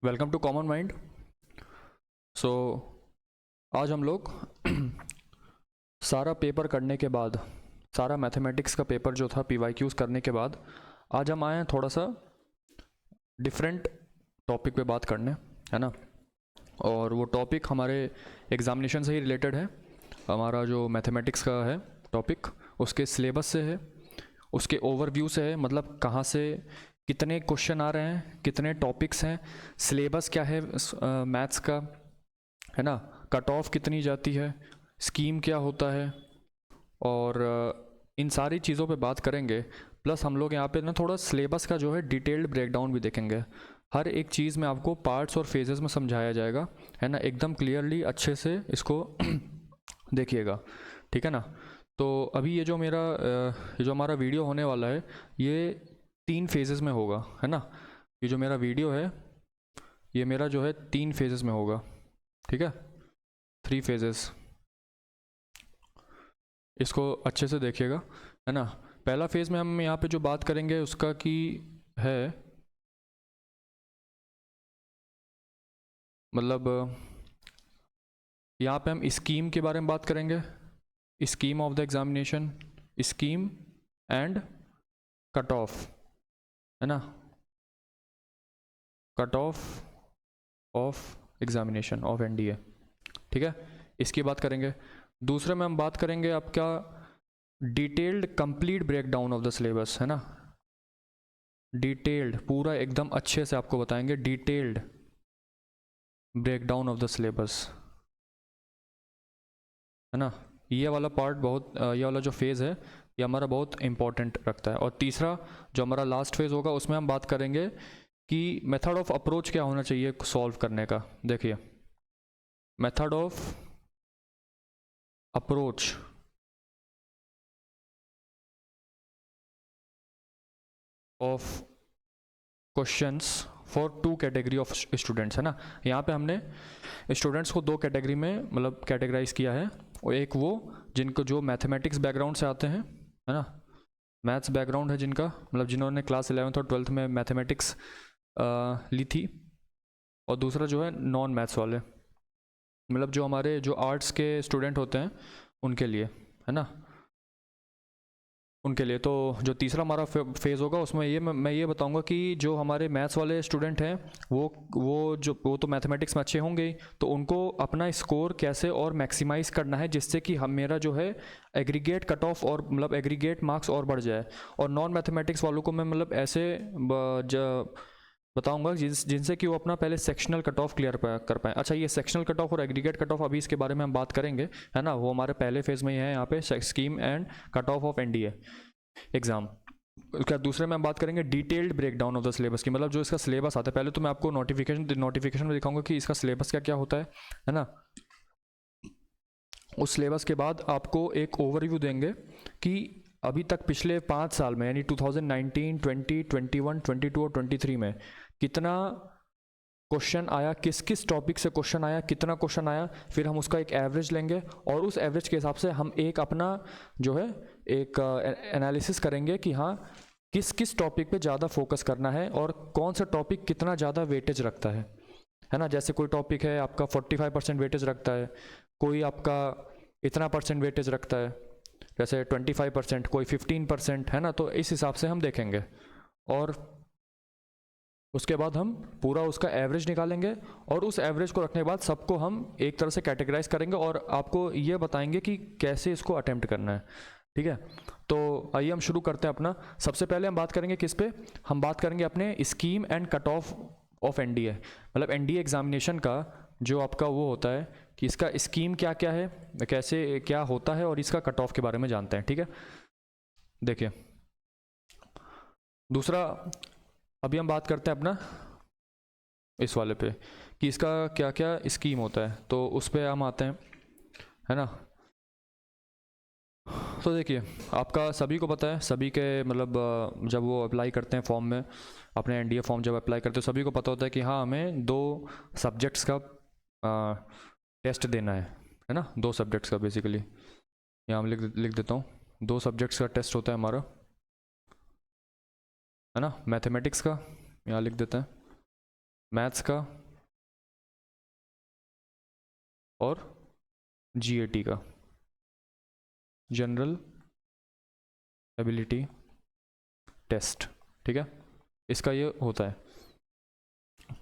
Welcome to common mind. So आज हम लोग सारा पेपर करने के बाद, सारा मैथमेटिक्स का पेपर जो था PYQs करने के बाद, आज हम आए हैं थोड़ा सा डिफरेंट टॉपिक पे बात करने, है ना। और वो टॉपिक हमारे एग्ज़ामिनेशन से ही रिलेटेड है। हमारा जो मैथमेटिक्स का है टॉपिक, उसके सिलेबस से है, उसके ओवरव्यू से है, मतलब कहाँ से कितने क्वेश्चन आ रहे हैं, कितने टॉपिक्स हैं, सिलेबस क्या है मैथ्स का, है ना, कट ऑफ कितनी जाती है, स्कीम क्या होता है, और इन सारी चीज़ों पे बात करेंगे। प्लस हम लोग यहाँ पे ना थोड़ा सिलेबस का जो है डिटेल्ड ब्रेकडाउन भी देखेंगे। हर एक चीज़ में आपको पार्ट्स और फेजेस में समझाया जाएगा, है ना, एकदम क्लियरली अच्छे से इसको देखिएगा, ठीक है ना। तो अभी ये जो हमारा वीडियो होने वाला है, ये 3 फेजेस में होगा, है ना। ये जो मेरा वीडियो है, ये मेरा जो है 3 फेजेस में होगा, ठीक है, 3 फेजेस। इसको अच्छे से देखिएगा, है ना। पहला फेज़ में हम यहाँ पे जो बात करेंगे उसका की है, मतलब यहाँ पे हम स्कीम के बारे में बात करेंगे, scheme of the examination, scheme and cut off, है ना, cut off examination of NDA, ठीक है, इसकी बात करेंगे। दूसरे में हम बात करेंगे आपका detailed complete breakdown of the syllabus, है ना, डिटेल्ड पूरा एकदम अच्छे से आपको बताएंगे, detailed breakdown of the syllabus, है ना। ये वाला पार्ट बहुत ये वाला जो फेज़ है ये हमारा बहुत इंपॉर्टेंट रखता है। और तीसरा जो हमारा लास्ट फेज़ होगा, उसमें हम बात करेंगे कि मेथड ऑफ अप्रोच क्या होना चाहिए सॉल्व करने का। देखिए, method of approach of questions for 2 category of students, है ना। यहाँ पे हमने स्टूडेंट्स को 2 कैटेगरी में मतलब कैटेगराइज किया है। और एक वो जिनको जो मैथमेटिक्स बैकग्राउंड से आते हैं, है ना, मैथ्स बैकग्राउंड है जिनका, मतलब जिन्होंने क्लास 11th और 12th में मैथमेटिक्स ली थी। और दूसरा जो है नॉन मैथ्स वाले, मतलब जो हमारे जो आर्ट्स के स्टूडेंट होते हैं उनके लिए, है ना, उनके लिए। तो जो तीसरा हमारा फेज़ होगा उसमें मैं ये बताऊंगा कि जो हमारे मैथ्स वाले स्टूडेंट हैं वो तो मैथमेटिक्स में अच्छे होंगे ही, तो उनको अपना स्कोर कैसे और मैक्सिमाइज़ करना है जिससे कि हम मेरा जो है एग्रीगेट कट ऑफ और मतलब एग्रीगेट मार्क्स और बढ़ जाए। और नॉन मैथमेटिक्स वालों को मैं मतलब ऐसे बताऊंगा जिनसे कि वो अपना पहले सेक्शनल कट ऑफ क्लियर कर पाए। अच्छा, ये सेक्शनल कट ऑफ और एग्रीगेट कट ऑफ अभी इसके बारे में हम बात करेंगे, है ना, वो हमारे पहले फेज़ में ही है यहाँ पे, scheme and cut off of NDA exam. उसके दूसरे में हम बात करेंगे detailed breakdown of the syllabus की, मतलब जो इसका सिलेबस आता है। पहले तो मैं आपको नोटिफिकेशन में दिखाऊंगा कि इसका सिलेबस क्या क्या होता है ना। उस सिलेबस के बाद आपको एक ओवरव्यू देंगे कि अभी तक पिछले 5 साल में, यानी 2019, 20, 21, 22 और 23 में कितना क्वेश्चन आया, किस किस टॉपिक से क्वेश्चन आया, कितना क्वेश्चन आया, फिर हम उसका एक एवरेज लेंगे और उस एवरेज के हिसाब से हम एक अपना जो है एक एनालिसिस करेंगे कि हाँ किस किस टॉपिक पे ज़्यादा फोकस करना है और कौन सा टॉपिक कितना ज़्यादा वेटेज रखता है ना। जैसे कोई टॉपिक है आपका 45% वेटेज रखता है, कोई आपका इतना परसेंट वेटेज रखता है, जैसे 25%, कोई 15%, है ना। तो इस हिसाब से हम देखेंगे और उसके बाद हम पूरा उसका एवरेज निकालेंगे और उस एवरेज को रखने के बाद सबको हम एक तरह से कैटेगराइज करेंगे और आपको ये बताएंगे कि कैसे इसको अटेम्प्ट करना है, ठीक है। तो आइए हम शुरू करते हैं अपना। सबसे पहले हम बात करेंगे किस पे, हम बात करेंगे अपने scheme and cut off NDA, मतलब NDA एग्जामिनेशन का जो आपका वो होता है कि इसका स्कीम क्या क्या है, कैसे क्या होता है, और इसका कट ऑफ के बारे में जानते हैं, ठीक है। देखिए, दूसरा अभी हम बात करते हैं अपना इस वाले पे कि इसका क्या क्या स्कीम होता है, तो उस पर हम आते हैं, है ना। तो देखिए, आपका सभी को पता है, सभी के मतलब जब वो अप्लाई करते हैं फॉर्म में, अपने NDA फॉर्म जब अप्लाई करते हैं, सभी को पता होता है कि हाँ हमें 2 सब्जेक्ट्स का टेस्ट देना है ना, 2 सब्जेक्ट्स का बेसिकली। यहाँ मैं लिख देता हूँ, 2 सब्जेक्ट्स का टेस्ट होता है हमारा, है ना। मैथमेटिक्स का यहाँ लिख देते हैं, मैथ्स का और जीएटी का, जनरल एबिलिटी टेस्ट, ठीक है, इसका ये होता है,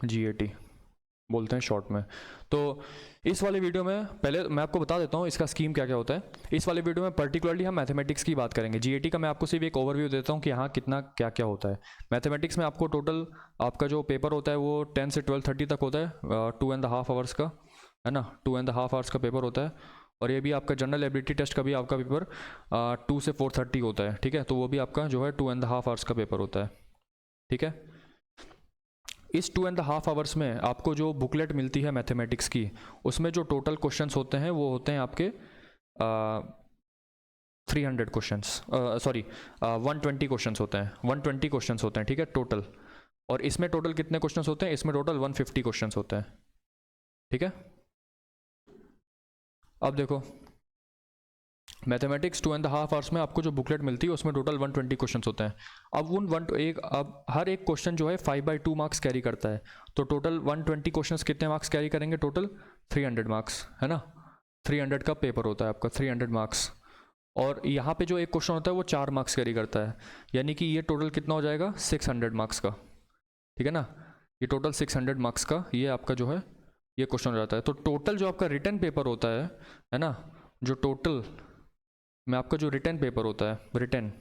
जीएटी बोलते हैं शॉर्ट में। तो इस वाले वीडियो में पहले मैं आपको बता देता हूँ इसका स्कीम क्या क्या होता है। इस वाले वीडियो में पर्टिकुलरली हम मैथमेटिक्स की बात करेंगे। जीएटी का मैं आपको सिर्फ एक ओवरव्यू देता हूँ कि हाँ कितना क्या क्या होता है। मैथमेटिक्स में आपको टोटल आपका जो पेपर होता है वो 10 से 12:30 तक होता है, 2.5 आवर्स का, है ना, 2.5 आवर्स का पेपर होता है। और ये भी आपका जनरल एबिलिटी टेस्ट का भी आपका पेपर 2 से 4:30 होता है, ठीक है, तो वो भी आपका जो है 2.5 आवर्स का पेपर होता है, ठीक है। इस 2.5 आवर्स में आपको जो बुकलेट मिलती है मैथमेटिक्स की, उसमें जो टोटल क्वेश्चंस होते हैं वो होते हैं आपके 300 क्वेश्चंस, सॉरी 120 क्वेश्चंस होते हैं, 120 क्वेश्चंस होते हैं, ठीक है, टोटल। और इसमें टोटल कितने क्वेश्चंस होते हैं? इसमें टोटल 150 क्वेश्चंस होते हैं, ठीक है। अब देखो मैथमेटिक्स 2.5 आवर्स में आपको जो बुकलेट मिलती है उसमें टोटल 120 क्वेश्चंस होते हैं। अब हर एक क्वेश्चन जो है 5/2 मार्क्स कैरी करता है, तो टोटल 120 क्वेश्चंस कितने मार्क्स कैरी करेंगे? टोटल 300 मार्क्स, है ना, 300 का पेपर होता है आपका, 300 मार्क्स। और यहाँ पे जो एक क्वेश्चन होता है वो 4 मार्क्स कैरी करता है, यानी कि ये टोटल कितना हो जाएगा? 600 मार्क्स का, ठीक है ना, ये टोटल 600 मार्क्स का ये आपका जो है ये क्वेश्चन हो जाता है। तो टोटल जो आपका रिटन पेपर होता है ना, जो टोटल में आपका जो रिटन पेपर होता है, रिटन,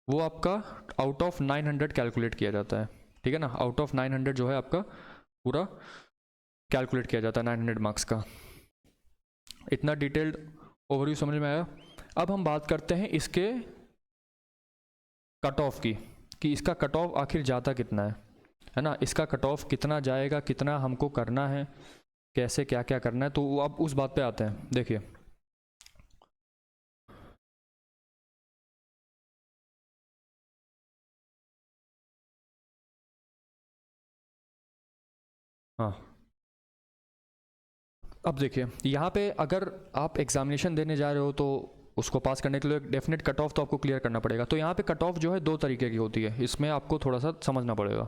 वो आपका आउट ऑफ 900 कैलकुलेट किया जाता है, ठीक है ना, आउट ऑफ 900 जो है आपका पूरा कैलकुलेट किया जाता है 900 मार्क्स का। इतना डिटेल्ड ओवरव्यू समझ में आया। अब हम बात करते हैं इसके कट ऑफ की, कि इसका कट ऑफ आखिर जाता कितना है ना, इसका कट ऑफ कितना जाएगा, कितना हमको करना है, कैसे क्या क्या करना है, तो अब उस बात पे आते हैं। देखिए हाँ, अब देखिए यहाँ पे अगर आप एग्जामिनेशन देने जा रहे हो तो उसको पास करने के लिए एक डेफिनेट कट ऑफ तो आपको क्लियर करना पड़ेगा। तो यहाँ पे कट ऑफ जो है 2 तरीके की होती है, इसमें आपको थोड़ा सा समझना पड़ेगा।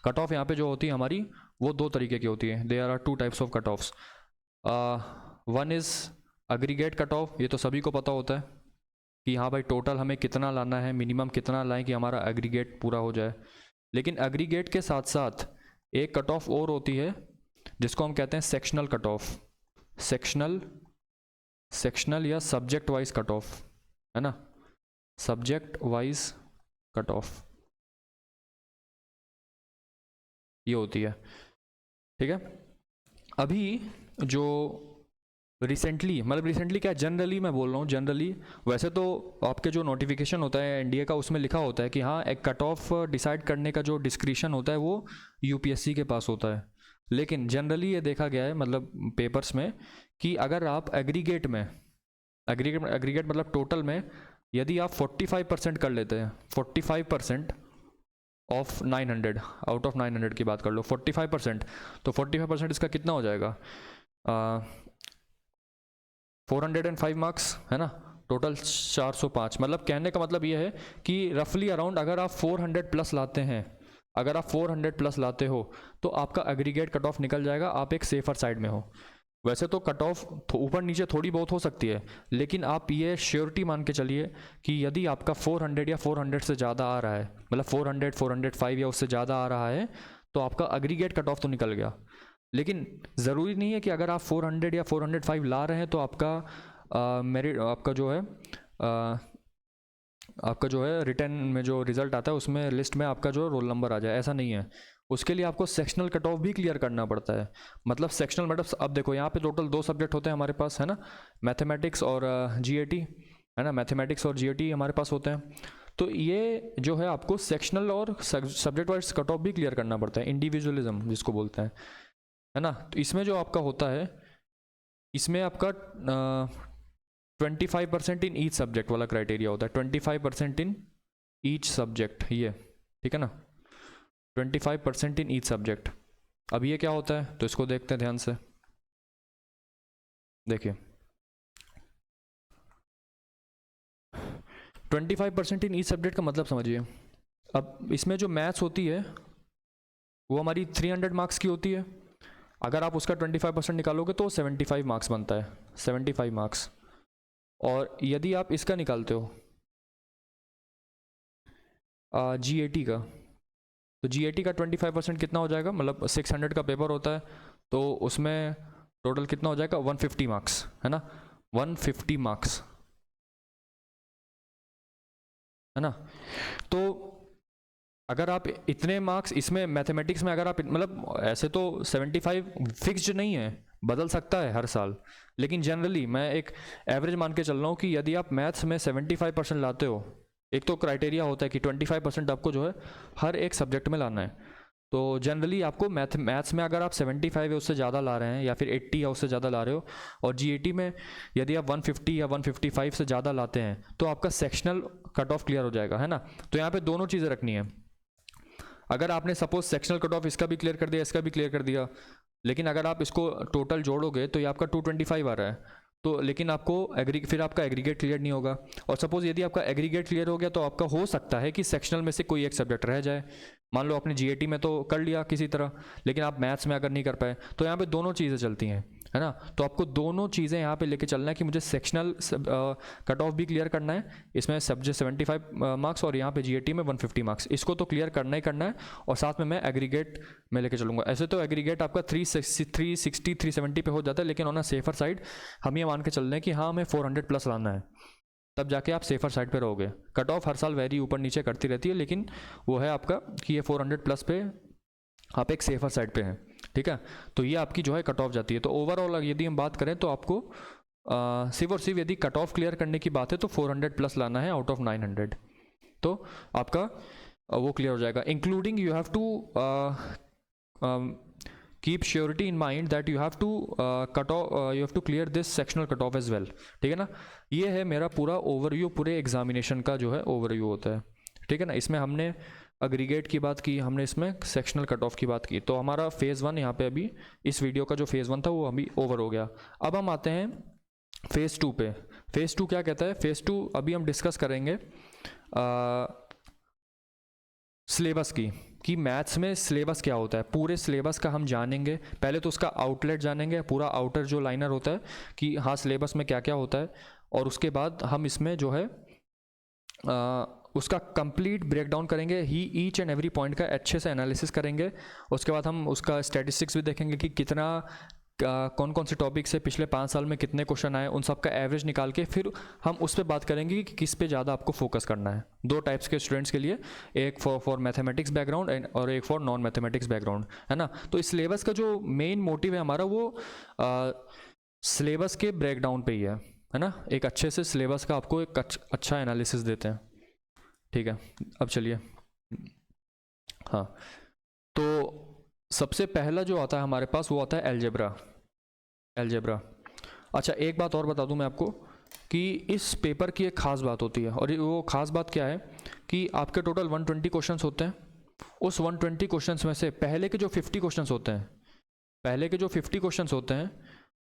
कट ऑफ यहाँ पे जो होती है हमारी वो 2 तरीके की होती है। There are 2 types of cut offs. One is aggregate cut off, ये तो सभी को पता होता है कि हाँ भाई टोटल हमें कितना लाना है, मिनिमम कितना लाएं कि हमारा एग्रीगेट पूरा हो जाए। लेकिन एग्रीगेट के साथ साथ एक कट ऑफ और होती है जिसको हम कहते हैं सेक्शनल कट ऑफ, सेक्शनल या सब्जेक्ट वाइज कट ऑफ, है ना, सब्जेक्ट वाइज कट ऑफ ये होती है, ठीक है। अभी जो रिसेंटली, मतलब रिसेंटली क्या, जनरली मैं बोल रहा हूँ, जनरली वैसे तो आपके जो नोटिफिकेशन होता है एनडीए का उसमें लिखा होता है कि हाँ एक कट ऑफ डिसाइड करने का जो डिस्क्रिशन होता है वो यूपीएससी के पास होता है। लेकिन जनरली ये देखा गया है मतलब पेपर्स में कि अगर आप एग्रीगेट में, एग्रीगेट मतलब टोटल में यदि आप 45% कर लेते हैं, 45% ऑफ 900, आउट ऑफ 900 की बात कर लो 45%, तो 45% इसका कितना हो जाएगा? 405 मार्क्स, है ना, टोटल 405। मतलब कहने का मतलब ये है कि रफली अराउंड अगर आप 400 प्लस लाते हैं, अगर आप 400 प्लस लाते हो तो आपका एग्रीगेट कट ऑफ निकल जाएगा, आप एक सेफर साइड में हो। वैसे तो कट ऑफ ऊपर नीचे थोड़ी बहुत हो सकती है, लेकिन आप ये श्योरिटी मान के चलिए कि यदि आपका 400 या 400 से ज़्यादा आ रहा है, मतलब 400, 405 या उससे ज़्यादा आ रहा है, तो आपका एग्रीगेट कट ऑफ तो निकल गया। लेकिन ज़रूरी नहीं है कि अगर आप 400 या 405 ला रहे हैं तो आपका मेरिट, आपका जो है रिटर्न में जो रिजल्ट आता है उसमें लिस्ट में आपका जो रोल नंबर आ जाए, ऐसा नहीं है। उसके लिए आपको सेक्शनल कट ऑफ भी क्लियर करना पड़ता है। मतलब सेक्शनल मतलब अब देखो यहाँ पे टोटल 2 सब्जेक्ट होते हैं हमारे पास, है ना, मैथमेटिक्स और जीएटी, है ना, मैथमेटिक्स और जीएटी हमारे पास होते हैं। तो ये जो है आपको सेक्शनल और सब्जेक्ट वाइज कट ऑफ भी क्लियर करना पड़ता है, इंडिविजुअलिज्म जिसको बोलते हैं, है ना। तो इसमें जो आपका होता है, इसमें आपका 25% इन ईच सब्जेक्ट वाला क्राइटेरिया होता है, 25% इन ईच सब्जेक्ट, ये ठीक है ना, 25% इन ईच सब्जेक्ट। अब ये क्या होता है तो इसको देखते हैं ध्यान से। देखिए 25% इन ईच सब्जेक्ट का मतलब समझिए। अब इसमें जो मैथ्स होती है वो हमारी 300 मार्क्स की होती है। अगर आप उसका 25% निकालोगे तो 75 मार्क्स बनता है, 75 मार्क्स। और यदि आप इसका निकालते हो GAT का, तो GAT का 25% कितना हो जाएगा, मतलब 600 का पेपर होता है, तो उसमें टोटल कितना हो जाएगा, 150 मार्क्स, है ना, 150 मार्क्स, है ना। तो अगर आप इतने मार्क्स इसमें मैथमेटिक्स में, अगर आप मतलब ऐसे तो 75 फिक्स्ड नहीं है, बदल सकता है हर साल, लेकिन जनरली मैं एक एवरेज मान के चल रहा हूँ कि यदि आप मैथ्स में 75% लाते हो, एक तो क्राइटेरिया होता है कि 25% आपको जो है हर एक सब्जेक्ट में लाना है। तो जनरली आपको मैथ्स में अगर आप 75 या उससे ज़्यादा ला रहे हैं, या फिर 80 या उससे ज़्यादा ला रहे हो, और GAT में यदि आप 150 या 155 से ज़्यादा लाते हैं, तो आपका सेक्शनल कट ऑफ क्लियर हो जाएगा, है ना। तो यहाँ पे दोनों चीज़ें रखनी है। अगर आपने सपोज सेक्शनल कट ऑफ इसका भी क्लियर कर दिया, इसका भी क्लियर कर दिया, लेकिन अगर आप इसको टोटल जोड़ोगे तो ये आपका 225 आ रहा है, तो लेकिन आपको फिर आपका एग्रीगेट क्लियर नहीं होगा। और सपोज यदि आपका एग्रीगेट क्लियर हो गया, तो आपका हो सकता है कि सेक्शनल में से कोई एक सब्जेक्ट रह जाए। मान लो आपने GAT में तो कर लिया किसी तरह, लेकिन आप मैथ्स में अगर नहीं कर पाए, तो यहाँ पे दोनों चीज़ें चलती हैं, है ना। तो आपको दोनों चीज़ें यहाँ पे लेके चलना है कि मुझे सेक्शनल कट ऑफ भी क्लियर करना है, इसमें सब्जेक्ट 75 मार्क्स, और यहाँ पे GAT में 150 मार्क्स, इसको तो क्लियर करना ही करना है। और साथ में मैं एग्रीगेट में लेके चलूँगा। ऐसे तो एग्रीगेट आपका 360 370 पे हो जाता है, लेकिन ऑन अ सेफर साइड हम ये मान के चल रहे हैं कि हाँ हमें 400 प्लस लाना है, तब जाके आप सेफर साइड पे रहोगे। कट ऑफ हर साल वेरी ऊपर नीचे करती रहती है, लेकिन वो है आपका कि ये 400 प्लस पे आप एक सेफर साइड पे हैं, ठीक है। तो ये आपकी जो है कट ऑफ जाती है। तो ओवरऑल यदि हम बात करें तो आपको सिर्फ और सिर्फ यदि कट ऑफ क्लियर करने की बात है तो 400 प्लस लाना है आउट ऑफ 900, तो आपका वो क्लियर हो जाएगा। Including you have to keep surety in mind that you have to cut off, you have to clear this sectional cut off as well, ठीक है ना। ये है मेरा पूरा ओवरव्यू, पूरे एग्जामिनेशन का जो है ओवरव्यू होता है, ठीक है ना। इसमें हमने एग्रीगेट की बात की, हमने इसमें सेक्शनल कट ऑफ की बात की, तो हमारा फेज़ 1 यहाँ पे अभी इस वीडियो का जो फेज़ 1 था वो अभी ओवर हो गया। अब हम आते हैं फेज़ 2 पे। फेज़ 2 क्या कहता है? फेज़ 2 अभी हम डिस्कस करेंगे सिलेबस की, कि मैथ्स में सिलेबस क्या होता है, पूरे सिलेबस का हम जानेंगे। पहले तो उसका आउटलेट जानेंगे, पूरा आउटर जो लाइनर होता है कि हाँ सिलेबस में क्या क्या होता है, और उसके बाद हम इसमें जो है उसका कंप्लीट ब्रेकडाउन करेंगे ही, ईच एंड एवरी पॉइंट का अच्छे से एनालिसिस करेंगे। उसके बाद हम उसका स्टैटिस्टिक्स भी देखेंगे कि कितना कौन कौन से टॉपिक से पिछले 5 साल में कितने क्वेश्चन आए, उन सब का एवरेज निकाल के फिर हम उस पर बात करेंगे कि किस पे ज़्यादा आपको फोकस करना है। 2 टाइप्स के स्टूडेंट्स के लिए, एक फॉर मैथमेटिक्स बैकग्राउंड और एक फॉर नॉन मैथमेटिक्स बैकग्राउंड, है ना। तो इस सिलेबस का जो मेन मोटिव है हमारा वो सिलेबस के ब्रेकडाउन पे ही है ना। एक अच्छे से सिलेबस का आपको एक अच्छा एनालिसिस देते हैं, ठीक है। अब चलिए, हाँ, तो सबसे पहला जो आता है हमारे पास वो आता है अलजेब्रा। अच्छा, एक बात और बता दूं मैं आपको कि इस पेपर की एक ख़ास बात होती है, और वो ख़ास बात क्या है कि आपके टोटल 120 क्वेश्चंस होते हैं। उस 120 क्वेश्चंस में से पहले के जो 50 क्वेश्चंस होते हैं,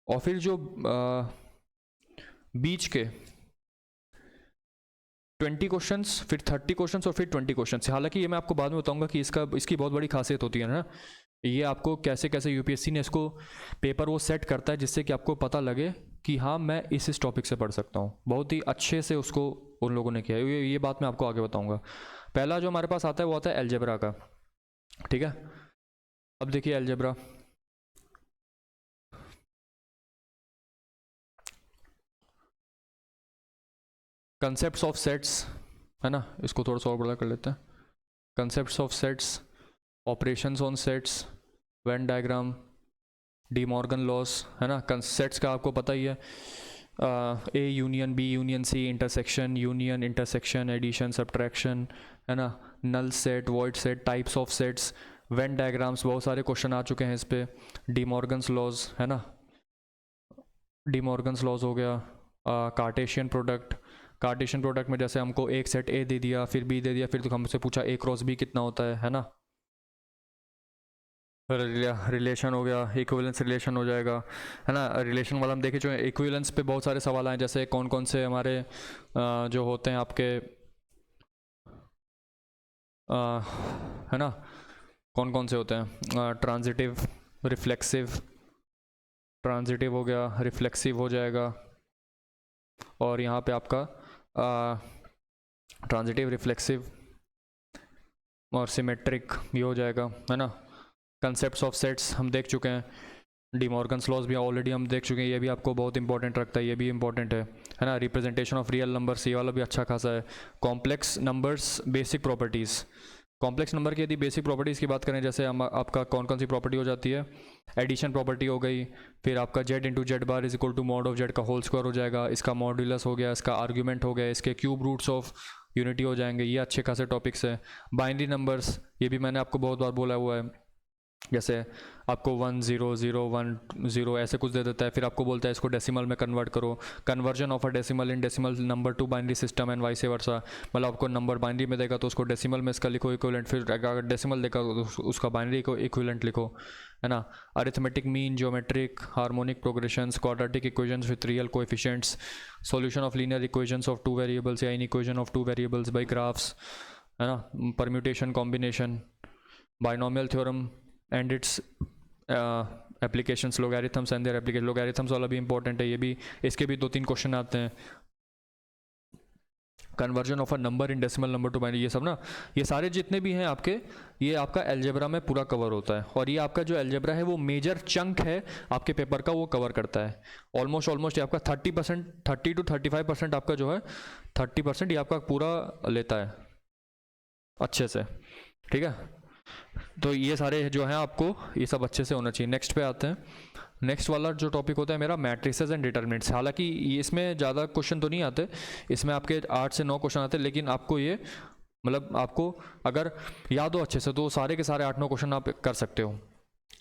और फिर जो बीच के 20 क्वेश्चंस, फिर 30 क्वेश्चंस और फिर 20 क्वेश्चंस। हालांकि ये मैं आपको बाद में बताऊंगा कि इसकी बहुत बड़ी खासियत होती है ना, ये आपको कैसे कैसे यूपीएससी ने इसको पेपर वो सेट करता है जिससे कि आपको पता लगे कि हाँ मैं इस टॉपिक से पढ़ सकता हूँ। बहुत ही अच्छे से उसको उन लोगों ने किया है, ये बात मैं आपको आगे बताऊँगा। पहला जो हमारे पास आता है वो आता है अलजेब्रा का, ठीक है। अब देखिए अलजेब्रा, कंसेप्ट्स ऑफ सेट्स, है ना, इसको थोड़ा सा और बड़ा कर लेते हैं। Concepts of sets, operations on sets, Venn diagram, De Morgan laws, है ना। सेट्स का आपको पता ही है, A union B union C, intersection union intersection, addition subtraction, है ना, null set, void set, types of sets, Venn diagrams, बहुत सारे क्वेश्चन आ चुके हैं इस पर। डी मॉर्गन्स लॉज, है ना, डी मॉर्गन्स लॉज हो गया। कार्टेशियन प्रोडक्ट में जैसे हमको एक सेट ए दे दिया, फिर बी दे दिया, फिर तो हमसे पूछा ए क्रॉस बी कितना होता है ना। रिलेशन हो गया, इक्विवेलेंस रिलेशन हो जाएगा, है ना। रिलेशन वाला हम देखे जो इक्विवेलेंस पे बहुत सारे सवाल आए, जैसे कौन कौन से हमारे जो होते हैं आपके है ना, कौन कौन से होते हैं? ट्रांजिटिव, रिफ्लेक्सिव, ट्रांजिटिव हो गया, रिफ्लेक्सिव हो जाएगा, और यहाँ पे आपका ट्रांजिटिव, रिफ्लेक्सिव और सिमेट्रिक ये हो जाएगा, है ना। कंसेप्ट्स ऑफ सेट्स हम देख चुके हैं, डी मॉर्गन्स लॉज भी ऑलरेडी हम देख चुके हैं, ये भी आपको बहुत इंपॉर्टेंट रखता है, ये भी इंपॉर्टेंट है ना। रिप्रेजेंटेशन ऑफ रियल नंबर्स, ये वाला भी अच्छा खासा है। Complex numbers basic properties, complex number की यदि बेसिक प्रॉपर्टीज़ की बात करें, जैसे हम आपका कौन कौन सी प्रॉपर्टी हो जाती है? एडिशन प्रॉपर्टी हो गई, फिर आपका Z into Z bar is equal to mod of Z का होल स्क्वायर हो जाएगा, इसका मॉड्यूलस हो गया, इसका आर्ग्यूमेंट हो गया, इसके क्यूब रूट्स ऑफ यूनिटी हो जाएंगे, ये अच्छे खासे टॉपिक्स है। बाइनरी नंबर्स, ये भी मैंने आपको बहुत बार बोला हुआ है, जैसे आपको 1 0 0 1 0 ऐसे कुछ दे देता है, फिर आपको बोलता है इसको डेसिमल में कन्वर्ट करो, conversion of a decimal in decimal number two binary system and vice versa. मतलब आपको नंबर बाइनरी में देगा तो उसको डेसिमल में इसका लिखो इक्विवेलेंट, फिर अगर डेसिमल देगा तो उसका बाइनरी को इक्विवेलेंट लिखो, है ना। Arithmetic mean, geometric, harmonic progressions, quadratic equations with real coefficients, solution of linear equations of two variables या in equation of two variables by graphs, है ना। Permutation, combination, binomial theorem and its applications, logarithms and their application, logarithms वाला भी important है, ये भी, इसके भी 2-3 क्वेश्चन आते हैं। Conversion of a number in decimal number two binary, ये सब ना, ये सारे जितने भी हैं आपके, ये आपका अलजेब्रा में पूरा कवर होता है, और ये आपका जो अलजेब्रा है वो मेजर चंक है आपके पेपर का, वो कवर करता है। ऑलमोस्ट ये आपका 30% 30 to 35% आपका जो है 30% ये आपका पूरा लेता है अच्छे से, ठीक है। तो ये सारे जो हैं आपको ये सब अच्छे से होना चाहिए। नेक्स्ट पे आते हैं, नेक्स्ट वाला जो टॉपिक होता है मेरा मैट्रिसेस एंड डिटरमिनेंट्स। हालांकि इसमें ज़्यादा क्वेश्चन तो नहीं आते, इसमें आपके 8 से 9 क्वेश्चन आते हैं, लेकिन आपको ये मतलब आपको अगर याद हो अच्छे से तो सारे के सारे 8-9 क्वेश्चन आप कर सकते हो।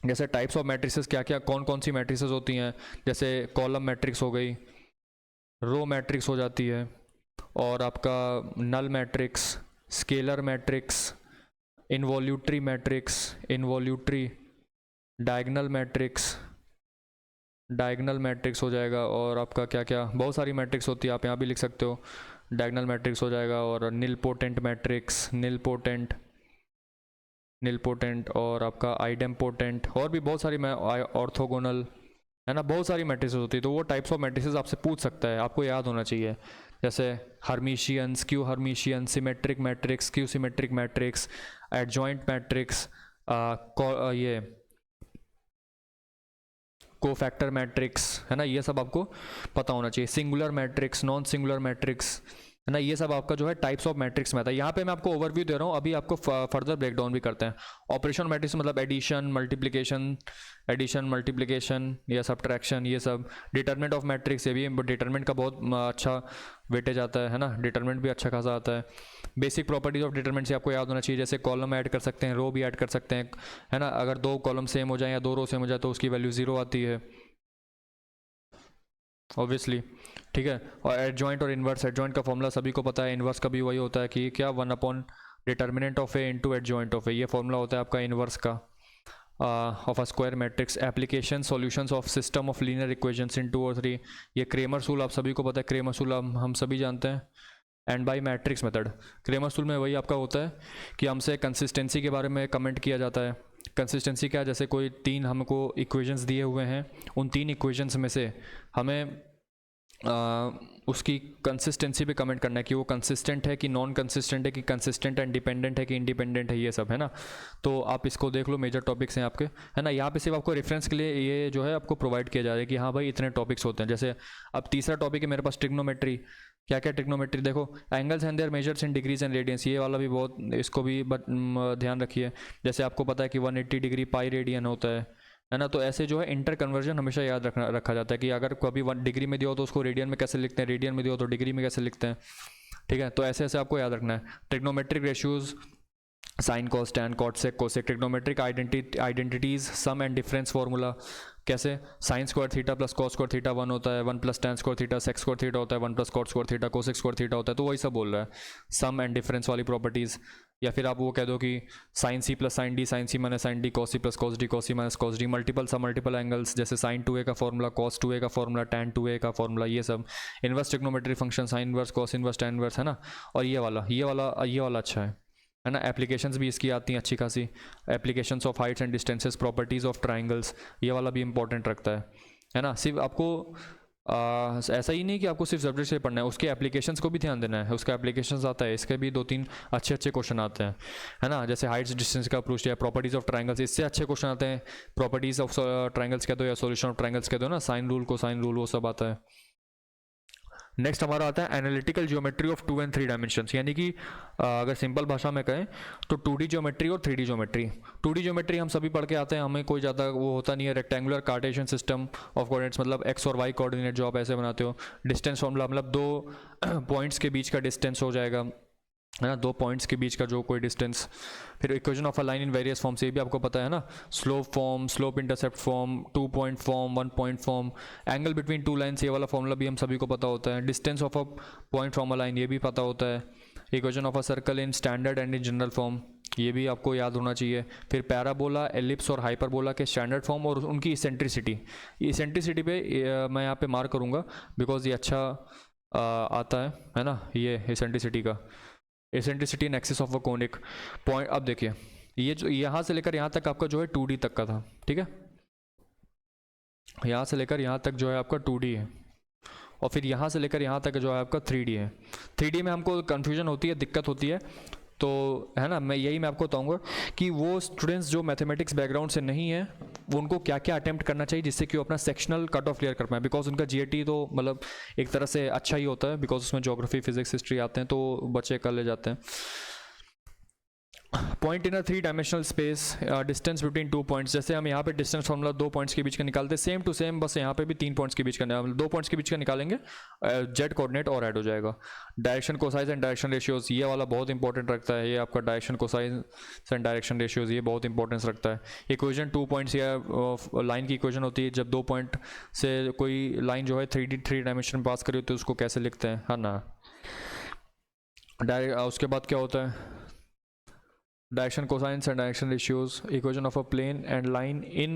जैसे टाइप्स ऑफ मैट्रिसेस क्या क्या, कौन कौन सी मैट्रिसेस होती हैं, जैसे कॉलम मैट्रिक्स हो गई, रो मैट्रिक्स हो जाती है, और आपका null matrix, scalar matrix, involutory matrix, involutory, diagonal matrix हो जाएगा, और आपका क्या क्या बहुत सारी मैट्रिक्स होती है, आप यहाँ भी लिख सकते हो। डायगनल मैट्रिक्स हो जाएगा, और निलपोटेंट मैट्रिक्स, निलपोटेंट और आपका आइडेम्पोटेंट, और भी बहुत सारी ऑर्थोगोनल, है ना, बहुत सारी मैट्रिसेस होती है। तो वो टाइप्स ऑफ मैट्रिसेस आपसे पूछ सकता है, आपको याद होना चाहिए। जैसे hermitians, skew hermitian, symmetric matrix, skew symmetric matrix, adjoint matrix, ये कोफैक्टर मैट्रिक्स, है ना, ये सब आपको पता होना चाहिए। Singular matrix, non singular matrix, है ना, ये सब आपका जो है टाइप्स ऑफ मैट्रिक्स में आता है। यहाँ पे मैं आपको ओवरव्यू दे रहा हूँ, अभी आपको फर्दर ब्रेकडाउन भी करते हैं। ऑपरेशन मैट्रिक्स मतलब एडिशन, मल्टीप्लिकेशन या सब्ट्रैक्शन, ये सब। डिटरमिनेंट ऑफ मैट्रिक्स, ये भी डिटरमिनेंट का बहुत अच्छा वेटेज आता है ना, डिटरमिनेंट भी अच्छा खासा आता है। बेसिक प्रॉपर्टीज ऑफ डिटरमिनेंट से आपको याद होना चाहिए, जैसे कॉलम ऐड कर सकते हैं, रो भी ऐड कर सकते हैं, है ना। अगर 2 कॉलम सेम हो जाए या 2 रो सेम हो जाए तो उसकी वैल्यू 0 आती है ऑब्वियसली, ठीक है। और एडजॉइंट और इन्वर्स, एडजॉइंट का फॉर्मूला सभी को पता है, इन्वर्स का भी वही होता है कि क्या 1 determinant of A into adjoint of A, ये फॉर्मूला होता है आपका इन्वर्स का of a square matrix. Application, solutions of system of linear equations in 2 और 3, ये क्रेमर्स रूल आप सभी को पता है, क्रेमर्स रूल हम सभी जानते हैं। And by matrix method, Cramer's rule में वही आपका होता है कि हमसे कंसिस्टेंसी के बारे में कमेंट किया जाता है। कंसिस्टेंसी क्या है, जैसे कोई 3 हमको इक्वेशंस दिए हुए हैं, उन 3 इक्वेशंस में से हमें उसकी कंसिस्टेंसी पे कमेंट करना है कि वो कंसिस्टेंट है कि नॉन कंसिस्टेंट है, कि कंसिस्टेंट एंड डिपेंडेंट है कि इंडिपेंडेंट है, ये सब, है ना। तो आप इसको देख लो, मेजर टॉपिक्स हैं आपके, है ना। यहाँ पे सिर्फ आपको रेफरेंस के लिए ये जो है आपको प्रोवाइड किया जा रहा है कि हाँ भाई इतने टॉपिक्स होते हैं। जैसे अब तीसरा टॉपिक है मेरे पास ट्रिग्नोमेट्री। क्या क्या ट्रिग्नोमेट्री, देखो angles and their measures in degrees and radians, ये वाला भी बहुत, इसको भी ध्यान रखिए। जैसे आपको पता है कि 180 डिग्री पाई रेडियन होता है ना। तो ऐसे जो है इंटर कन्वर्जन हमेशा याद रखा जाता है कि अगर कभी 1 डिग्री में दिया हो तो उसको रेडियन में कैसे लिखते हैं, रेडियन में दिया हो तो डिग्री में कैसे लिखते हैं, ठीक है। तो ऐसे ऐसे आपको याद रखना है। Trigonometric ratios, sine cos tan cot sec cosec. Trigonometric identities, sum and difference formula, कैसे sine square theta plus cos square theta 1 होता है, 1 plus tan square theta sec square theta होता है, 1 plus cot square theta cosec square theta होता है। तो वही सब बोल रहा है, सम एंड डिफरेंस वाली प्रॉपर्टीज़। या फिर आप वो कह दो कि sine C plus sign D minus sine D, cos C plus cos D minus cos D. Multiple angles, जैसे साइन 2a का फॉर्मूला, कॉस 2a का फॉर्मूला, टैन 2a का फॉर्मूला, ये सब। Inverse trigonometry function, sign inverse, cos inverse, tan inverse, है ना। और ये वाला अच्छा है है ना। एप्लीकेशंस भी इसकी आती हैं अच्छी खासी, applications of Heights and distances, properties of triangles, ये वाला भी इंपॉर्टेंट रखता है ना। सिर्फ आपको ऐसा ही नहीं कि आपको सिर्फ सब्जेक्ट से पढ़ना है, उसके एप्लीकेशंस को भी ध्यान देना है। उसका एप्लीकेशंस आता है, इसके भी 2-3 अच्छे अच्छे क्वेश्चन आते हैं, है ना। जैसे हाइट्स डिस्टेंस का अप्रोच या प्रॉपर्टीज़ ऑफ ट्राइंगल्स, इससे अच्छे क्वेश्चन आते हैं। प्रॉपर्टीज़ ऑफ ट्राइंगल्स कह दो या सॉल्यूशन ऑफ ट्राइंगल्स कह दो ना, साइन रूल, कोसाइन रूल, वो सब आता है। नेक्स्ट हमारा आता है analytical geometry of 2 and 3 dimensions, यानी कि अगर सिंपल भाषा में कहें तो 2D ज्योमेट्री और 3D ज्योमेट्री। 2D ज्योमेट्री हम सभी पढ़ के आते हैं, हमें कोई ज़्यादा वो होता नहीं है। Rectangular Cartesian system of coordinates, मतलब एक्स और वाई कोऑर्डिनेट जो आप ऐसे बनाते हो। डिस्टेंस फॉर्मूला मतलब 2 पॉइंट्स के बीच का डिस्टेंस हो जाएगा, है ना, 2 पॉइंट्स के बीच का जो कोई डिस्टेंस। फिर equation of a line in various forms, ये भी आपको पता है ना। Slope form, slope intercept form, 2 point form, 1 point form, angle between 2 lines, ये वाला फॉर्मूला भी हम सभी को पता होता है। Distance of a point from a line, ये भी पता होता है। Equation of a circle in standard and in general form, ये भी आपको याद होना चाहिए। फिर पैराबोला, एलिप्स और हाइपरबोला के स्टैंडर्ड फॉर्म और उनकी इसेंट्रिसिटी। इसेंट्रिसिटी पे मैं यहाँ पे मार्क करूँगा बिकॉज ये अच्छा आता है ना, ये इसेंट्रिसिटी का, eccentricity in axis of a conic point. अब देखिए ये जो यहाँ से लेकर यहाँ तक आपका जो है 2D तक का था, ठीक है। यहाँ से लेकर यहाँ तक जो है आपका 2D है, और फिर यहाँ से लेकर यहाँ तक जो है आपका 3D है। 3D में हमको कन्फ्यूजन होती है, दिक्कत होती है, तो है ना, मैं आपको बताऊंगा कि वो स्टूडेंट्स जो मैथमेटिक्स बैकग्राउंड से नहीं है वो उनको क्या क्या अटेम्प्ट करना चाहिए जिससे कि वो अपना सेक्शनल कट ऑफ क्लियर कर पाए। बिकॉज उनका जीएटी तो मतलब एक तरह से अच्छा ही होता है, बिकॉज उसमें ज्योग्राफी, फिजिक्स, हिस्ट्री आते हैं, तो बच्चे कर ले जाते हैं। Point in a 3 dimensional space, distance between 2 points, जैसे हम यहाँ पे डिस्टेंस फॉर्मूला 2 पॉइंट्स के बीच का निकालते हैं, सेम टू सेम बस यहाँ पे भी 3 पॉइंट्स के बीच का, 2 पॉइंट्स के बीच का निकालेंगे, जेड कोऑर्डिनेट और ऐड हो जाएगा। डायरेक्शन कोसाइज एंड डायरेक्शन रेशियोज, ये वाला बहुत इंपॉर्टेंट रखता है। ये आपका डायरेक्शन कोसाइज एंड डायरेक्शन रेशियोज, ये बहुत इंपॉर्टेंस रखता है। इक्वेशन 2 पॉइंट्स या लाइन की इक्वेशन होती है, जब 2 पॉइंट से कोई लाइन जो है 3 डायमेंशन पास करी होती है, उसको कैसे लिखते हैं, है ना। उसके बाद क्या होता है, direction cosines and direction ratios, equation of a plane and line in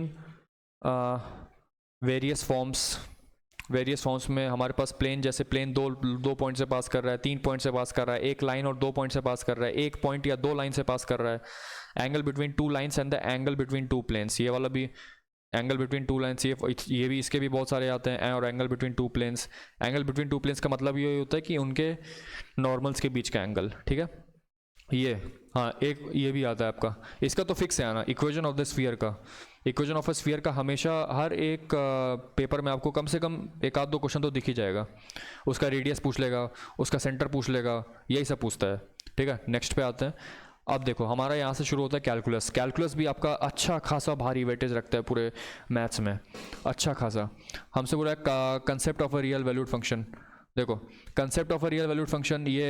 various forms में हमारे पास प्लेन, जैसे प्लेन दो पॉइंट से पास कर रहा है, 3 पॉइंट से पास कर रहा है, एक लाइन और 2 पॉइंट से पास कर रहा है, 1 पॉइंट या 2 लाइन से पास कर रहा है। Angle between 2 lines and the angle between 2 planes, ये वाला भी एंगल बिटवीन 2 लाइन्स, ये भी, इसके भी बहुत सारे आते हैं। और angle between 2 planes, angle between 2 planes का मतलब ये होता है कि उनके नॉर्मल्स के बीच का एंगल, ठीक है। ये हाँ, एक ये भी आता है आपका, इसका तो फिक्स है आना। इक्वेशन ऑफ द स्फीयर का, इक्वेशन ऑफ अ स्फीयर का हमेशा हर एक पेपर में आपको कम से कम 1-2 क्वेश्चन तो दिख ही जाएगा। उसका रेडियस पूछ लेगा, उसका सेंटर पूछ लेगा, यही सब पूछता है, ठीक है। नेक्स्ट पे आते हैं। अब देखो हमारा यहाँ से शुरू होता है कैलकुलस। कैलकुलस भी आपका अच्छा खासा भारी वेटेज रखता है पूरे मैथ्स में, अच्छा खासा। हमसे बोला है concept of a real valued function. देखो concept of a real valued function ये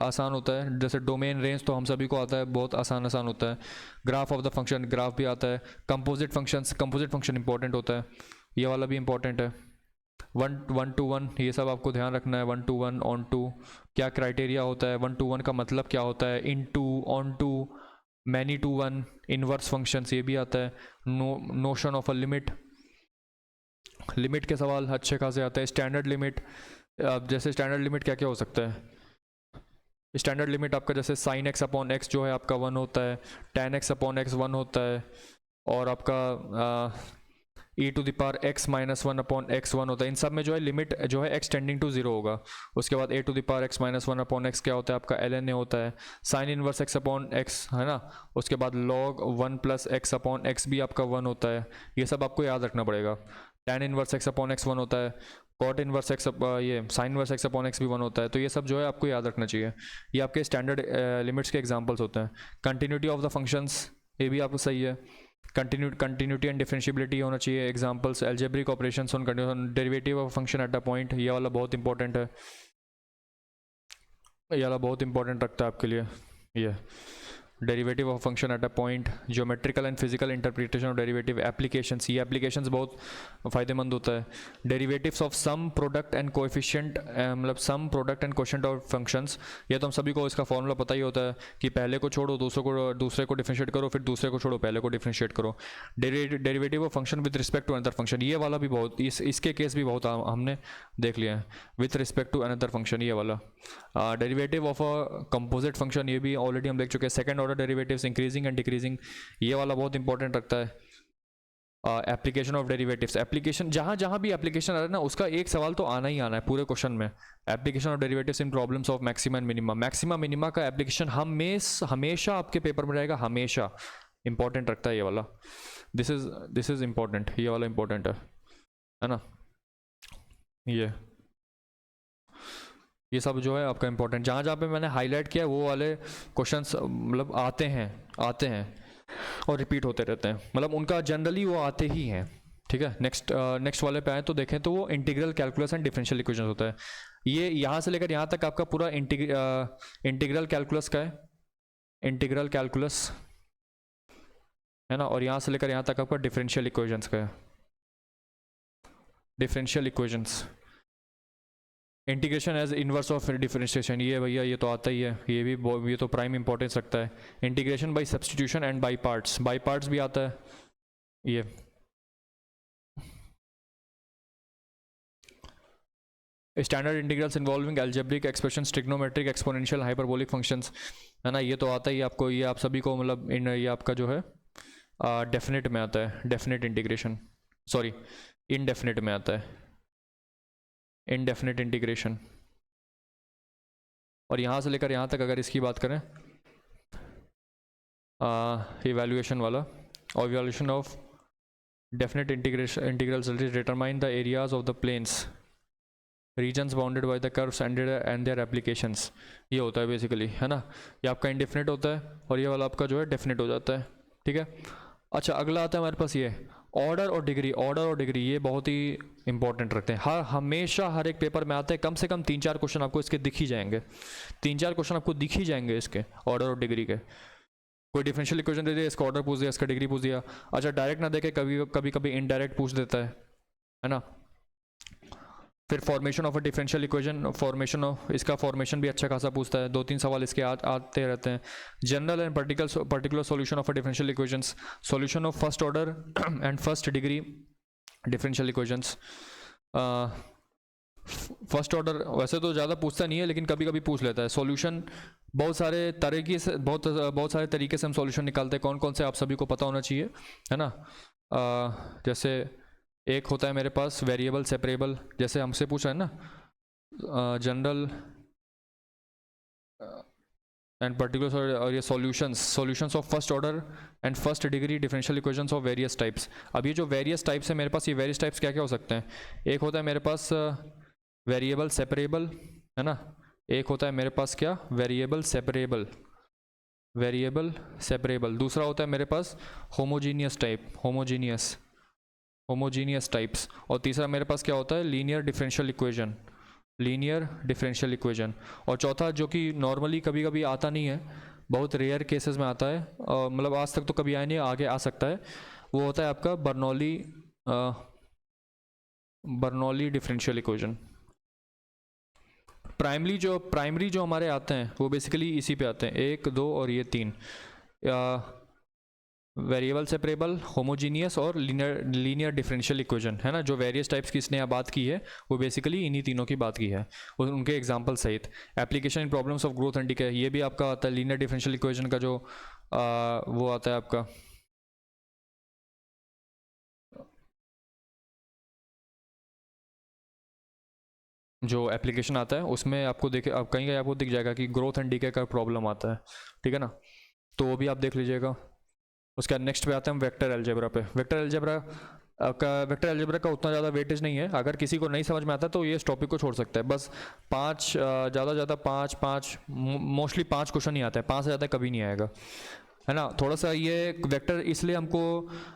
आसान होता है, जैसे डोमेन, रेंज तो हम सभी को आता है, बहुत आसान होता है। Graph of the function, graph भी आता है। कंपोजिट फंक्शन इंपॉर्टेंट होता है, ये वाला भी इंपॉर्टेंट है। 1 to 1, ये सब आपको ध्यान रखना है। 1 to 1, ऑन टू, क्या क्राइटेरिया होता है, 1 to 1 का मतलब क्या होता है, into, onto, many to 1, inverse functions, ये भी आता है। Notion of a limit, limit के सवाल अच्छे खासे आते हैं। स्टैंडर्ड लिमिट, अब जैसे स्टैंडर्ड लिमिट क्या क्या हो सकता है। स्टैंडर्ड लिमिट आपका जैसे साइन एक्स अपॉन एक्स जो है आपका 1 होता है, tan एक्स अपॉन एक्स 1 होता है, और आपका e to the power x minus 1 upon x 1 होता है। इन सब में जो है लिमिट जो है x टेंडिंग टू 0 होगा। उसके बाद a to the power x minus 1 upon x क्या होता है आपका ln a होता है। Sine inverse x upon x, है ना। उसके बाद log 1 plus x upon x भी आपका 1 होता है, ये सब आपको याद रखना पड़ेगा। tan inverse x upon x 1 होता है, कॉट इनवर्स एक्स, ये sine inverse x upon x भी 1 होता है। तो ये सब जो है आपको याद रखना चाहिए, ये आपके स्टैंडर्ड लिमिट्स के एग्जांपल्स होते हैं। कंटिन्यूटी ऑफ द फंक्शंस, ये भी आपको सही है। कंटिन्यूटी एंड डिफरेंशिएबिलिटी होना चाहिए। Examples algebraic operations on continuity, derivative of function at a point, ये वाला बहुत इंपॉर्टेंट है, ये वाला बहुत इंपॉर्टेंट रखता है आपके लिए। ये derivative of function at a point, geometrical and physical interpretation of derivative, applications, ये एप्लीकेशंस बहुत फ़ायदेमंद होता है। Derivatives of sum product and coefficient, मतलब sum product and coefficient of functions, ये तो हम सभी को इसका फॉर्मूला पता ही होता है कि पहले को छोड़ो दूसरे को डिफरेंशिएट करो, फिर दूसरे को छोड़ो पहले को डिफरेंशिएट करो। Derivative of function with respect to another function, ये वाला भी बहुत, इसके केस भी बहुत हमने देख लिया है। With respect to another function, ये वाला। Derivative of a composite function, ये भी ऑलरेडी हम देख चुके हैं। Second order derivatives, increasing and decreasing, ये वाला बहुत इंपॉर्टेंट रखता है। एप्लीकेशन ऑफ डेरिवेटिव्स, एप्लीकेशन जहाँ जहाँ भी एप्लीकेशन आ रहा है ना, उसका एक सवाल तो आना ही आना है पूरे क्वेश्चन में। Application of derivatives in problems of maxima and minima, maxima minima का एप्लीकेशन हमेशा आपके पेपर में रहेगा, हमेशा इंपॉर्टेंट रखता है ये वाला। दिस इज इंपॉर्टेंट, ये वाला इंपॉर्टेंट है ना। ये सब जो है आपका इंपॉर्टेंट, जहाँ जहाँ पे मैंने हाईलाइट किया वो वाले क्वेश्चंस मतलब आते हैं और रिपीट होते रहते हैं, मतलब उनका जनरली वो आते ही हैं, ठीक है। नेक्स्ट वाले पे आए तो देखें तो वो integral calculus and differential equation होता है। ये यहाँ से लेकर यहाँ तक आपका पूरा इंटीग्रल कैलकुलस का है, इंटीग्रल कैलकुलस है ना, और यहाँ से लेकर यहाँ तक आपका डिफरेंशियल इक्वेशंस का है, differential equations, integration as inverse of differentiation, ये भैया ये तो आता ही है, ये तो प्राइम इंपॉर्टेंस रखता है। Integration by substitution and by parts भी आता है ये। Standard integrals involving algebraic expressions, trigonometric, exponential, hyperbolic functions, है ना, ये तो आता ही आपको, ये आप सभी को मतलब ये आपका जो है डेफिनेट में आता है, डेफिनेट इंटीग्रेशन, सॉरी इनडेफिनेट में आता है, इनडेफिनेट इंटीग्रेशन। और यहाँ से लेकर यहाँ तक अगर इसकी बात करें इवैल्यूएशन वाला, और evaluation of definite integrals determine the areas of the planes, regions bounded by the curves and their applications, ये होता है बेसिकली, है ना। ये आपका इनडेफिनेट होता है और ये वाला आपका जो है डेफिनेट हो जाता है, ठीक है। अच्छा अगला आता है हमारे पास ये ऑर्डर और डिग्री, ये बहुत ही इंपॉर्टेंट रखते हैं, हमेशा हर एक पेपर में आते हैं, कम से कम 3-4 क्वेश्चन आपको इसके दिख ही जाएंगे, 3-4 क्वेश्चन आपको दिख ही जाएंगे इसके ऑर्डर और डिग्री के। कोई डिफरेंशियल इक्वेशन दे दिया, इसका ऑर्डर पूछ दिया, इसका डिग्री पूछ दिया। अच्छा डायरेक्ट ना देखे, कभी इनडायरेक्ट पूछ देता है ना। फिर formation of a differential equation, इसका फॉर्मेशन भी अच्छा खासा पूछता है, 2-3 सवाल इसके आते रहते हैं। General and particular solution of a differential equations, solution of first order and first degree differential equations. First order वैसे तो ज़्यादा पूछता नहीं है, लेकिन कभी कभी पूछ लेता है। सॉल्यूशन बहुत सारे तरीके से हम सॉल्यूशन निकालते हैं, कौन कौन से आप सभी को पता होना चाहिए, है ना। जैसे एक होता है मेरे पास वेरिएबल सेपरेबल, जैसे हमसे पूछा है ना, जनरल एंड पर्टिकुलर, और ये solutions of first order and first degree differential equations of various types. अब ये जो वेरियस टाइप्स है मेरे पास, ये वेरियस टाइप्स क्या क्या हो सकते हैं, एक होता है मेरे पास वेरिएबल सेपरेबल, है ना, एक होता है मेरे पास क्या वेरिएबल सेपरेबल, दूसरा होता है मेरे पास होमोजीनियस टाइप्स, और तीसरा मेरे पास क्या होता है लीनियर डिफरेंशियल इक्वेशन, और चौथा जो कि नॉर्मली कभी कभी आता नहीं है, बहुत रेयर केसेस में आता है, मतलब आज तक तो कभी आया नहीं, आगे आ सकता है, वो होता है आपका बर्नौली डिफरेंशियल इक्वेशन। प्राइमरी जो हमारे आते हैं वो बेसिकली इसी पे आते हैं, 1, 2 और ये 3, वेरिएबल सेपरेबल, होमोजीनियस और लीनियर डिफरेंशियल इक्वेशन, है ना। जो वेरियस टाइप्स की इसने बात की है वो बेसिकली इन्हीं तीनों की बात की है, उनके एग्जांपल सहित। Application in problems of growth and decay, ये भी आपका आता है लीनियर डिफरेंशियल इक्वेशन का, जो वो आता है आपका जो एप्लीकेशन आता है उसमें आपको आप कहीं आपको दिख जाएगा कि ग्रोथ एंड डिके का प्रॉब्लम आता है, ठीक है ना, तो वो भी आप देख लीजिएगा। उसके बाद नेक्स्ट पे आते हैं हम वेक्टर अलजेब्रा पे। वेक्टर अलजेब्रा का उतना ज़्यादा वेटेज नहीं है, अगर किसी को नहीं समझ में आता तो ये इस टॉपिक को छोड़ सकता है। बस 5 ज़्यादा 5 मोस्टली 5 क्वेश्चन ही आता है, 5 से ज़्यादा कभी नहीं आएगा, है ना। थोड़ा सा ये वेक्टर इसलिए हमको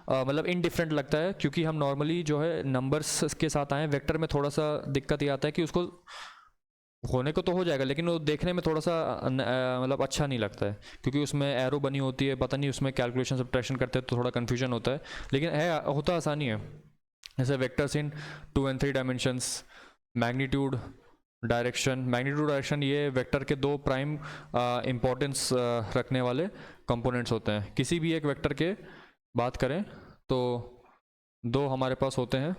मतलब इनडिफरेंट लगता है, क्योंकि हम नॉर्मली जो है नंबर्स के साथ आए, वेक्टर में थोड़ा सा दिक्कत ये आता है कि उसको होने को तो हो जाएगा, लेकिन वो देखने में थोड़ा सा मतलब अच्छा नहीं लगता है, क्योंकि उसमें एरो बनी होती है, पता नहीं उसमें कैलकुलेशन सब्ट्रैक्शन करते हैं तो थोड़ा कन्फ्यूजन होता है, लेकिन होता आसानी है। जैसे vectors in 2 and 3 dimensions, magnitude direction, ये वेक्टर के 2 प्राइम इंपॉर्टेंस रखने वाले कंपोनेंट्स होते हैं। किसी भी एक वेक्टर के बात करें तो 2 हमारे पास होते हैं,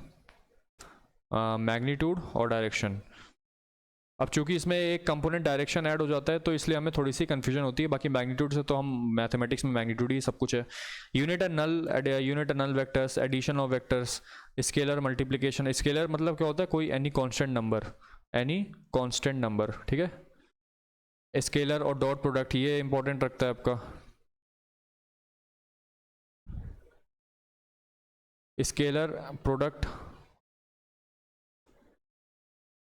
मैग्नीट्यूड और डायरेक्शन। अब चूंकि इसमें एक कंपोनेंट डायरेक्शन ऐड हो जाता है तो इसलिए हमें थोड़ी सी कन्फ्यूजन होती है, बाकी मैग्नीट्यूड से तो हम मैथमेटिक्स में मैग्नीट्यूड ही सब कुछ है। Unit and null vectors, addition of vectors, scalar multiplication. Scalar मतलब क्या होता है, कोई any constant number, any constant number, ठीक है। स्केलर और डॉट प्रोडक्ट ये इंपॉर्टेंट रखता है आपका। स्केलर प्रोडक्ट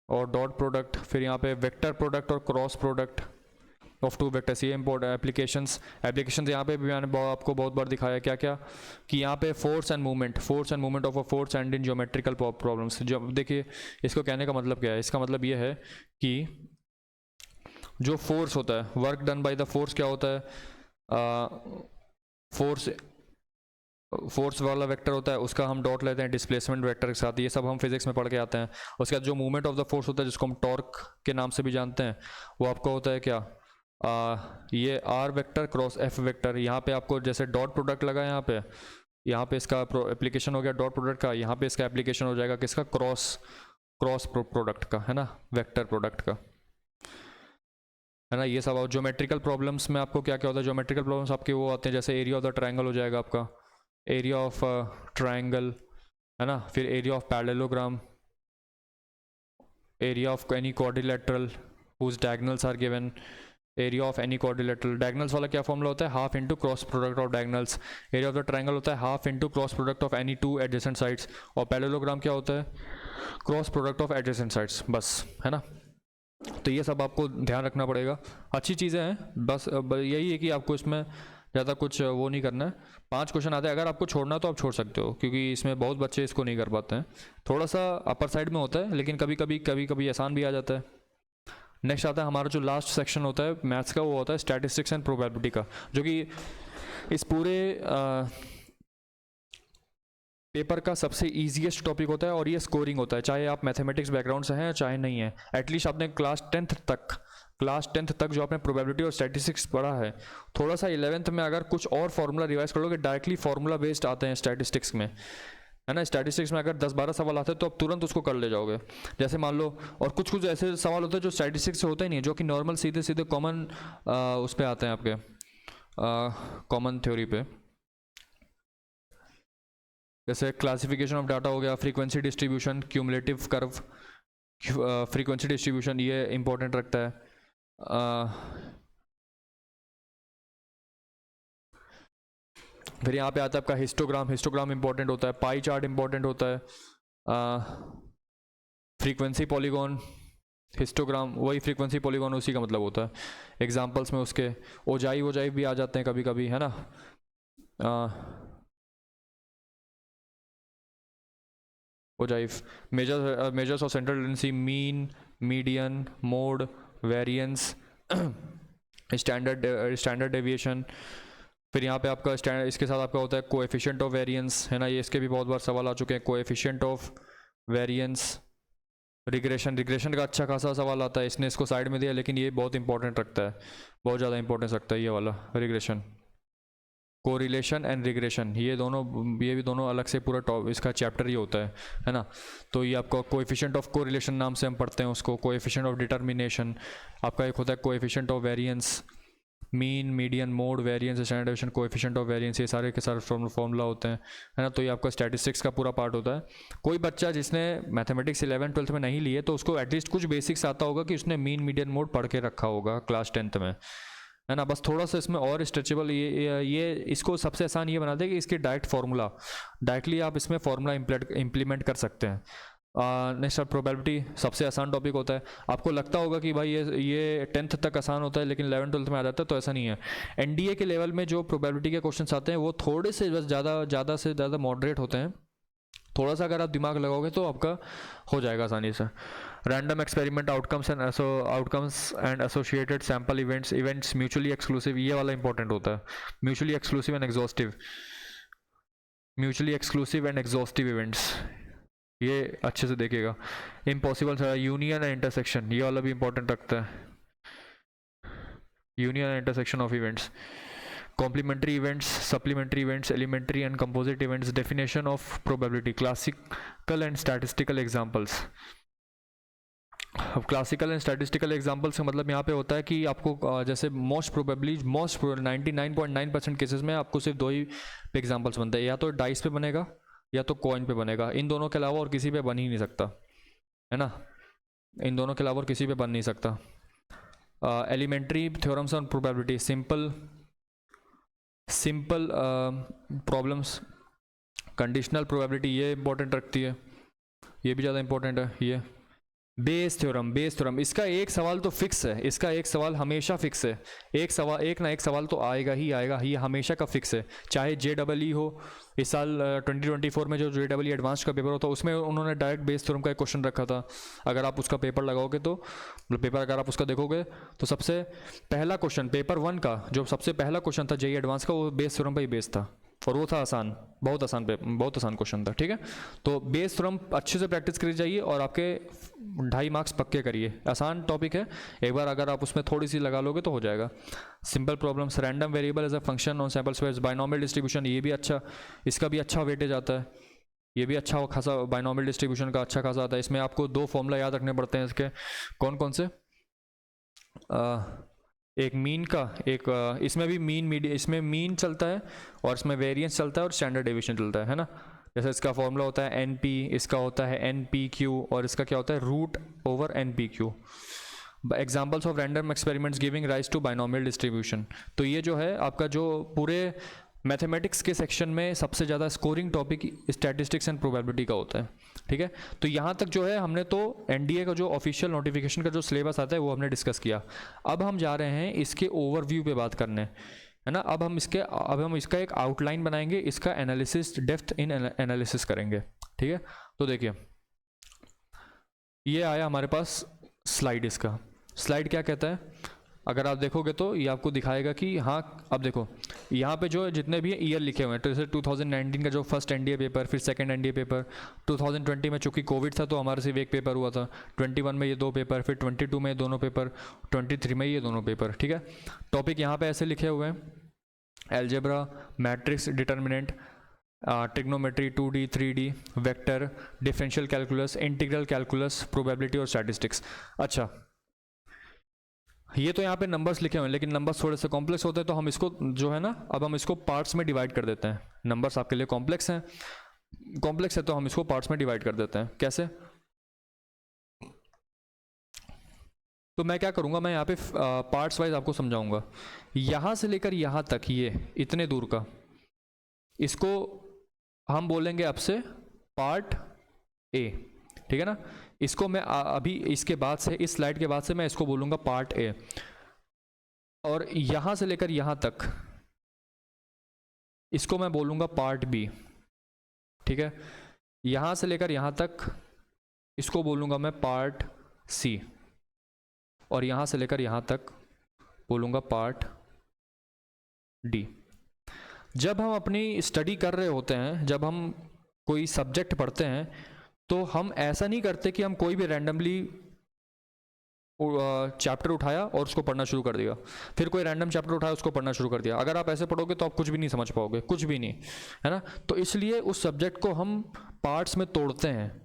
और डॉट प्रोडक्ट, फिर यहाँ पे वेक्टर प्रोडक्ट और cross product of two vectors, ये इंपॉर्टेंट एप्लीकेशंस यहाँ पे भी मैंने आपको बहुत बार दिखाया क्या क्या, कि यहाँ पे force and movement of a force and in geometrical problems. जब देखिए इसको कहने का मतलब क्या है, इसका मतलब ये है कि जो फोर्स होता है, work done by the force क्या होता है, फोर्स वाला वेक्टर होता है, उसका हम डॉट लेते हैं डिस्प्लेसमेंट वेक्टर के साथ, ये सब हम फिजिक्स में पढ़ के आते हैं। उसके बाद जो मूवमेंट ऑफ द फोर्स होता है जिसको हम टॉर्क के नाम से भी जानते हैं, वो आपका होता है क्या, ये R vector cross F vector. यहाँ पे आपको जैसे डॉट प्रोडक्ट लगा यहाँ पे इसका एप्लीकेशन हो गया डॉट प्रोडक्ट का, यहाँ पे इसका एप्लीकेशन हो जाएगा किसका, क्रॉस प्रोडक्ट का, है ना, वेक्टर प्रोडक्ट का, है ना। ये सब। और ज्योमेट्रिकल प्रॉब्लम्स में आपको क्या क्या होता है, ज्योमेट्रिकल प्रॉब्लम्स आपके वो आते हैं जैसे एरिया ऑफ द ट्रायंगल हो जाएगा आपका, एरिया ऑफ ट्रायंगल, है ना, फिर area of parallelogram, area of any quadrilateral whose diagonals are given, area of any quadrilateral. Diagonals वाला क्या फॉर्मूला होता है, half into cross product of diagonals. Area of the triangle होता है half into cross product of any two adjacent sides, और parallelogram क्या होता है, cross product of adjacent sides, बस, है ना। तो ये सब आपको ध्यान रखना पड़ेगा, अच्छी चीज़ें हैं, बस यही है कि आपको इसमें ज़्यादा कुछ वो नहीं करना है। 5 क्वेश्चन आते हैं, अगर आपको छोड़ना तो आप छोड़ सकते हो, क्योंकि इसमें बहुत बच्चे इसको नहीं कर पाते हैं, थोड़ा सा अपर साइड में होता है, लेकिन कभी कभी आसान भी आ जाता है। नेक्स्ट आता है हमारा जो लास्ट सेक्शन होता है मैथ्स का, वो होता है स्टैटिस्टिक्स एंड प्रोबेबिलिटी का, जो कि इस पूरे पेपर का सबसे ईजीएस्ट टॉपिक होता है, और ये स्कोरिंग होता है, चाहे आप मैथमेटिक्स बैकग्राउंड से हैं चाहे नहीं है। एटलीस्ट आपने क्लास टेंथ तक जो आपने प्रोबेबिलिटी और स्टैटिस्टिक्स पढ़ा है, थोड़ा सा 11th में अगर कुछ और फार्मूला रिवाइज कर लोगे, डायरेक्टली फार्मूला बेस्ड आते हैं स्टैटिस्टिक्स में, है ना। स्टैटिस्टिक्स में अगर 10-12 सवाल आते हैं तो आप तुरंत उसको कर ले जाओगे। जैसे मान लो, और कुछ ऐसे सवाल होते हैं जो स्टैटिस्टिक्स से होते ही नहीं, जो कि नॉर्मल सीधे कॉमन उस पर आते हैं आपके कॉमन थ्योरी पे, जैसे क्लासिफिकेशन ऑफ डाटा हो गया, frequency distribution, cumulative curve, frequency distribution, ये इंपॉर्टेंट रखता है। फिर यहाँ पे आता है आपका हिस्टोग्राम इंपॉर्टेंट होता है, पाई चार्ट इंपॉर्टेंट होता है, फ्रीक्वेंसी पॉलीगॉन, हिस्टोग्राम वही फ्रीक्वेंसी पॉलीगॉन उसी का मतलब होता है। एग्जांपल्स में उसके ओजाई भी आ जाते हैं कभी कभी, है ना। Ogive, measures of central tendency, mean, median, mode, variance, standard deviation. फिर यहाँ पे आपका इसके साथ आपका होता है कोएफिशिएंट ऑफ वेरिएंस, है ना, ये इसके भी बहुत बार सवाल आ चुके हैं, कोएफिशिएंट ऑफ वेरिएंस। रिग्रेशन का अच्छा खासा सवाल आता है, इसने इसको साइड में दिया, लेकिन ये बहुत इंपॉर्टेंट रखता है, बहुत ज़्यादा इंपॉर्टेंस रखता है ये वाला रिग्रेशन। कोरिलेशन एंड रिग्रेशन, ये भी दोनों अलग से पूरा इसका चैप्टर ही होता है ना। तो ये आपका कोएफिशिएंट ऑफ कोरिलेशन नाम से हम पढ़ते हैं उसको, कोएफिशिएंट ऑफ डिटर्मिनेशन आपका एक होता है, coefficient of variance, mean, median, mode, variance, standard deviation, coefficient of variance, ये सारे के सारे फॉर्मूला होते हैं, है ना। तो ये आपका स्टैटिस्टिक्स का पूरा पार्ट होता है। कोई बच्चा जिसने मैथमेटिक्स 11th-12th में नहीं लिए, तो उसको एटलीस्ट कुछ बेसिक्स आता होगा कि उसने मीन, मीडियन, मोड पढ़ के रखा होगा क्लास 10th में, है ना। बस थोड़ा सा इसमें और स्ट्रेचेबल, ये इसको सबसे आसान ये बना दे कि इसके डायरेक्टली आप इसमें फार्मूला इम्प्लीमेंट कर सकते हैं। नेक्स्ट प्रोबेबिलिटी सबसे आसान टॉपिक होता है। आपको लगता होगा कि भाई ये 10th तक आसान होता है, लेकिन 11th-12th में आ जाता है, तो ऐसा नहीं है। एनडीए के लेवल में जो प्रोबेबिलिटी के क्वेश्चन आते हैं वो थोड़े से बस ज़्यादा से ज़्यादा मॉडरेट होते हैं। थोड़ा सा अगर आप दिमाग लगाओगे तो आपका हो जाएगा आसानी से। Random experiment outcomes and associated sample events mutually exclusive, ये वाला इंपॉर्टेंट होता है। Mutually exclusive and exhaustive events, ये अच्छे से देखिएगा। इम्पॉसिबल यूनियन एंड इंटरसेक्शन, ये वाला भी इंपॉर्टेंट रखता है, union and intersection of events. Complementary events, supplementary events, elementary and composite events, definition of probability, classical and statistical examples, अब क्लासिकल एंड स्टैटिस्टिकल एग्जांपल्स का मतलब यहाँ पे होता है कि आपको जैसे मोस्ट 99.9% केसेस में आपको सिर्फ दो ही एग्जांपल्स बनते हैं, या तो डाइस पे बनेगा या तो कॉइन पे बनेगा। इन दोनों के अलावा और किसी पे बन ही नहीं सकता, है ना, इन दोनों के अलावा और किसी पे बन नहीं सकता। Elementary theorems on probability, simple problems, conditional probability ये इंपॉर्टेंट रखती है, ये भी ज़्यादा इंपॉर्टेंट है। ये बेस थ्योरम, इसका एक सवाल तो फिक्स है, इसका एक सवाल हमेशा फिक्स है, एक ना एक सवाल तो आएगा ही आएगा, ये हमेशा का फिक्स है। चाहे JEE हो, इस साल 2024 में जो JEE एडवांस का पेपर होता है उसमें उन्होंने डायरेक्ट बेस थ्योरम का एक क्वेश्चन रखा था। अगर आप उसका पेपर लगाओगे तो पेपर अगर आप उसका देखोगे तो सबसे पहला क्वेश्चन पेपर 1 का जो सबसे पहला क्वेश्चन था JEE एडवांस का, वो बेस थ्योरम पर ही बेस था, और वो था आसान, बहुत आसान क्वेश्चन था। ठीक है, तो बेस थ्योरम अच्छे से प्रैक्टिस करी जाइए और आपके 2.5 मार्क्स पक्के करिए। आसान टॉपिक है, एक बार अगर आप उसमें थोड़ी सी लगा लोगे तो हो जाएगा। Simple problems, random variable as a function on sample space, binomial distribution, ये भी अच्छा, इसका भी अच्छा वेटेज आता है, ये भी अच्छा खासा बाइनोमियल डिस्ट्रीब्यूशन का अच्छा खासा आता है। इसमें आपको 2 फॉर्मूला याद रखने पड़ते हैं इसके, कौन कौन से, एक मीन का, एक इसमें भी इसमें मीन चलता है और इसमें वेरिएंस चलता है और स्टैंडर्ड डेविएशन चलता है ना। जैसे इसका फॉर्मूला होता है NP, इसका होता है NPQ, और इसका क्या होता है √/NPQ। Examples of random experiments giving rise to binomial distribution. तो ये जो है आपका जो पूरे मैथमेटिक्स के सेक्शन में सबसे ज़्यादा scoring topic statistics and probability का होता है। ठीक है, तो यहाँ तक जो है हमने तो NDA का जो ऑफिशियल नोटिफिकेशन का जो सिलेबस आता है वो हमने डिस्कस किया। अब हम जा रहे हैं इसके ओवरव्यू पे बात करने, है ना। अब हम इसका एक आउटलाइन बनाएंगे, इसका एनालिसिस, डेप्थ इन एनालिसिस करेंगे। ठीक है, तो देखिए ये आया हमारे पास स्लाइड, इसका स्लाइड क्या कहता है, अगर आप देखोगे तो ये आपको दिखाएगा कि हाँ, अब देखो यहाँ पे जो जितने भी ईयर लिखे हुए हैं, तो जैसे 2019 का जो फर्स्ट NDA पेपर, फिर सेकंड NDA पेपर, 2020 में चूंकि कोविड था तो हमारे सिर्फ एक पेपर हुआ था, 21 में ये 2 पेपर, फिर 22 में ये दोनों पेपर, 23 में ये दोनों पेपर। ठीक है, टॉपिक यहाँ पे ऐसे लिखे हुए हैं, algebra, matrix, determinant, trigonometry, 2D 3D, vector, differential calculus, integral calculus, probability और स्टैटिस्टिक्स। अच्छा, ये तो यहाँ पे नंबर्स लिखे हुए हैं, लेकिन नंबर्स थोड़े से कॉम्प्लेक्स होते हैं, तो हम इसको जो है ना, अब हम इसको पार्ट्स में डिवाइड कर देते हैं। नंबर्स आपके लिए कॉम्प्लेक्स है तो हम इसको पार्ट्स में डिवाइड कर देते हैं। कैसे, तो मैं क्या करूँगा, मैं यहाँ पे पार्ट्स वाइज आपको समझाऊंगा। यहाँ से लेकर यहाँ तक, ये इतने दूर का, इसको हम बोलेंगे अब से पार्ट A। ठीक है ना, इसको मैं अभी इसके बाद से, इस स्लाइड के बाद से मैं इसको बोलूँगा पार्ट A, और यहाँ से लेकर यहाँ तक इसको मैं बोलूँगा पार्ट B। ठीक है, यहाँ से लेकर यहाँ तक इसको बोलूँगा मैं पार्ट C, और यहाँ से लेकर यहाँ तक बोलूँगा पार्ट D। जब हम अपनी स्टडी कर रहे होते हैं, जब हम कोई सब्जेक्ट पढ़ते हैं, तो हम ऐसा नहीं करते कि हम कोई भी रैंडमली चैप्टर उठाया और उसको पढ़ना शुरू कर दिया, फिर कोई रैंडम चैप्टर उठाया उसको पढ़ना शुरू कर दिया। अगर आप ऐसे पढ़ोगे तो आप कुछ भी नहीं समझ पाओगे, कुछ भी नहीं, है ना। तो इसलिए उस सब्जेक्ट को हम पार्ट्स में तोड़ते हैं,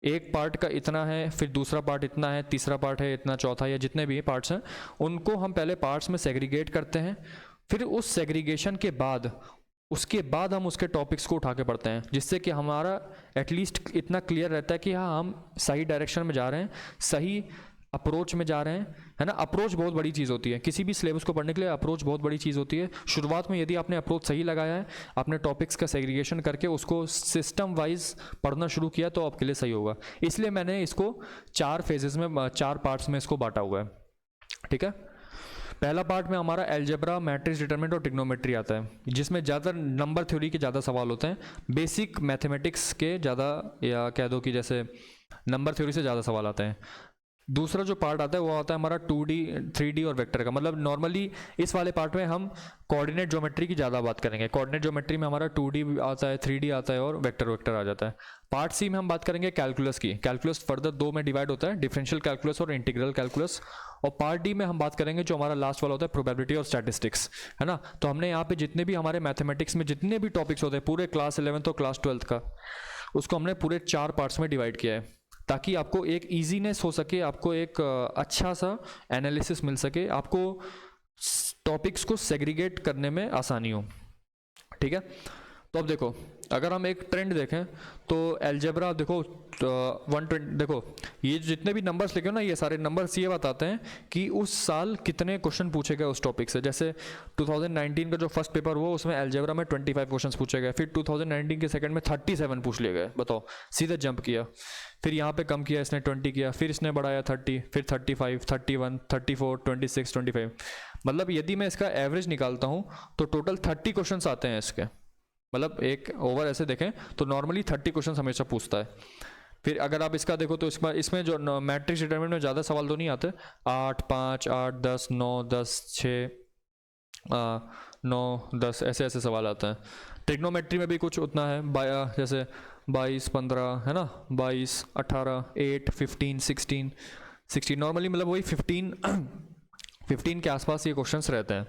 एक पार्ट का इतना है, फिर दूसरा पार्ट इतना है, तीसरा पार्ट है इतना, चौथा, या जितने भी पार्ट्स हैं उनको हम पहले पार्ट्स में सेग्रीगेट करते हैं। फिर उस सेग्रीगेशन के बाद, उसके बाद हम उसके टॉपिक्स को उठा के पढ़ते हैं, जिससे कि हमारा एटलीस्ट इतना क्लियर रहता है कि हाँ, हम सही डायरेक्शन में जा रहे हैं, सही अप्रोच में जा रहे हैं, है ना। अप्रोच बहुत बड़ी चीज़ होती है, किसी भी सिलेबस को पढ़ने के लिए अप्रोच बहुत बड़ी चीज़ होती है। शुरुआत में यदि आपने अप्रोच सही लगाया है, आपने टॉपिक्स का सेग्रीगेशन करके उसको सिस्टम वाइज पढ़ना शुरू किया, तो आपके लिए सही होगा। इसलिए मैंने इसको 4 फेजेस में, 4 पार्ट्स में इसको बांटा हुआ है। ठीक है, पहला पार्ट में हमारा एल्जेब्रा, मैट्रिक्स, डिटरमिनेंट और ट्रिग्नोमेट्री आता है, जिसमें ज़्यादा नंबर थ्योरी के ज़्यादा सवाल होते हैं, बेसिक मैथमेटिक्स के ज़्यादा, या कह दो कि जैसे नंबर थ्योरी से ज़्यादा सवाल आते हैं। दूसरा जो पार्ट आता है वो आता है हमारा 2D 3D और वेक्टर का। मतलब नॉर्मली इस वाले पार्ट में हम कोऑर्डिनेट ज्योमेट्री की ज़्यादा बात करेंगे। कोऑर्डिनेट ज्योमेट्री में हमारा 2D आता है, 3D आता है और वेक्टर आ जाता है। पार्ट C में हम बात करेंगे कैलकुलस की। कैलकुलस फर्दर 2 में डिवाइड होता है, डिफरेंशियल कैलकुलस और इंटीग्रल कैलकुलस। और पार्ट D में हम बात करेंगे जो हमारा लास्ट वाला होता है प्रोबेबिलिटी और स्टैटिस्टिक्स, है ना। तो हमने यहाँ पे जितने भी हमारे मैथमेटिक्स में जितने भी टॉपिक्स होते हैं पूरे क्लास 11th और क्लास 12th का, उसको हमने पूरे 4 पार्ट्स में डिवाइड किया है, ताकि आपको एक ईजीनेस हो सके, आपको एक अच्छा सा एनालिसिस मिल सके, आपको टॉपिक्स को सेग्रीगेट करने में आसानी हो। ठीक है, तो अब देखो अगर हम एक ट्रेंड देखें तो एलजेब्रा देखो 120, देखो ये जितने भी नंबर्स लिखे हो ना, ये सारे नंबर्स ये बताते हैं कि उस साल कितने क्वेश्चन पूछे गए उस टॉपिक से। जैसे 2019 का जो फर्स्ट पेपर हुआ उसमें एलजेब्रा में 25 क्वेश्चन पूछे गए, फिर 2019 के सेकंड में 37 पूछ लिए गए। बताओ, सीधे जंप किया। फिर यहाँ पे कम किया इसने 20 किया, फिर इसने बढ़ाया 30, फिर 35, 31, 34, 26, 25। मतलब यदि मैं इसका एवरेज निकालता हूँ तो टोटल 30 क्वेश्चन आते हैं इसके। मतलब एक ओवर ऐसे देखें तो नॉर्मली 30 क्वेश्चन हमेशा पूछता है। फिर अगर आप इसका देखो तो इसमें जो मैट्रिक्स डिटरमिनेंट में ज़्यादा सवाल तो नहीं आते, 8, 5, 8, 10, 9, 10, 6, 9, 10 ऐसे ऐसे सवाल आते हैं। ट्रिग्नोमेट्री में भी कुछ उतना है, जैसे 22, 15 है ना, 22, 18, 8, 15, 16 नॉर्मली मतलब वही 15 के आसपास ये क्वेश्चंस रहते हैं।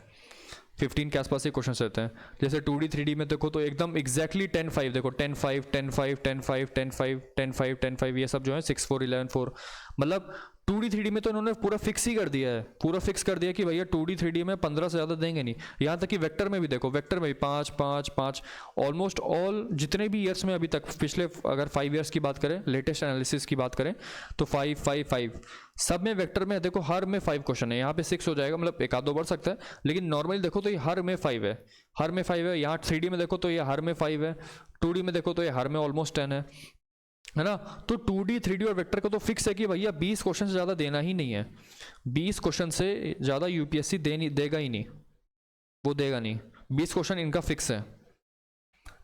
15 के आसपास ये क्वेश्चन रहते हैं। जैसे 2D 3D में देखो तो एकदम एग्जैक्टली 10-5 देखो, 10-5, 10-5, 10-5, 10-5, 10-5, 10-5 ये सब जो है 6-4, 11-4। मतलब 2D 3D में तो इन्होंने पूरा फिक्स ही कर दिया है, पूरा फिक्स कर दिया कि भैया 2D 3D में 15 से ज़्यादा देंगे नहीं। यहाँ तक कि वेक्टर में भी देखो, वेक्टर में भी 5, 5, 5 ऑलमोस्ट ऑल जितने भी ईयर्स में अभी तक, पिछले अगर 5 ईयर्स की बात करें, लेटेस्ट एनालिसिस की बात करें तो 5, 5, 5 सब में वेक्टर में देखो हर में 5 क्वेश्चन है। यहाँ पे 6 हो जाएगा, मतलब एक आध दो बढ़ सकता है, लेकिन नॉर्मली देखो तो ये हर में 5 है, हर में 5 है। यहाँ 3D में देखो तो ये हर में 5 है, 2D में देखो तो ये हर में ऑलमोस्ट 10 है ना। तो 2D 3D और वेक्टर का तो फिक्स है कि भैया 20 क्वेश्चन से ज़्यादा देना ही नहीं है। 20 क्वेश्चन से ज़्यादा यूपीएससी देगा ही नहीं, वो देगा नहीं। 20 क्वेश्चन इनका फिक्स है।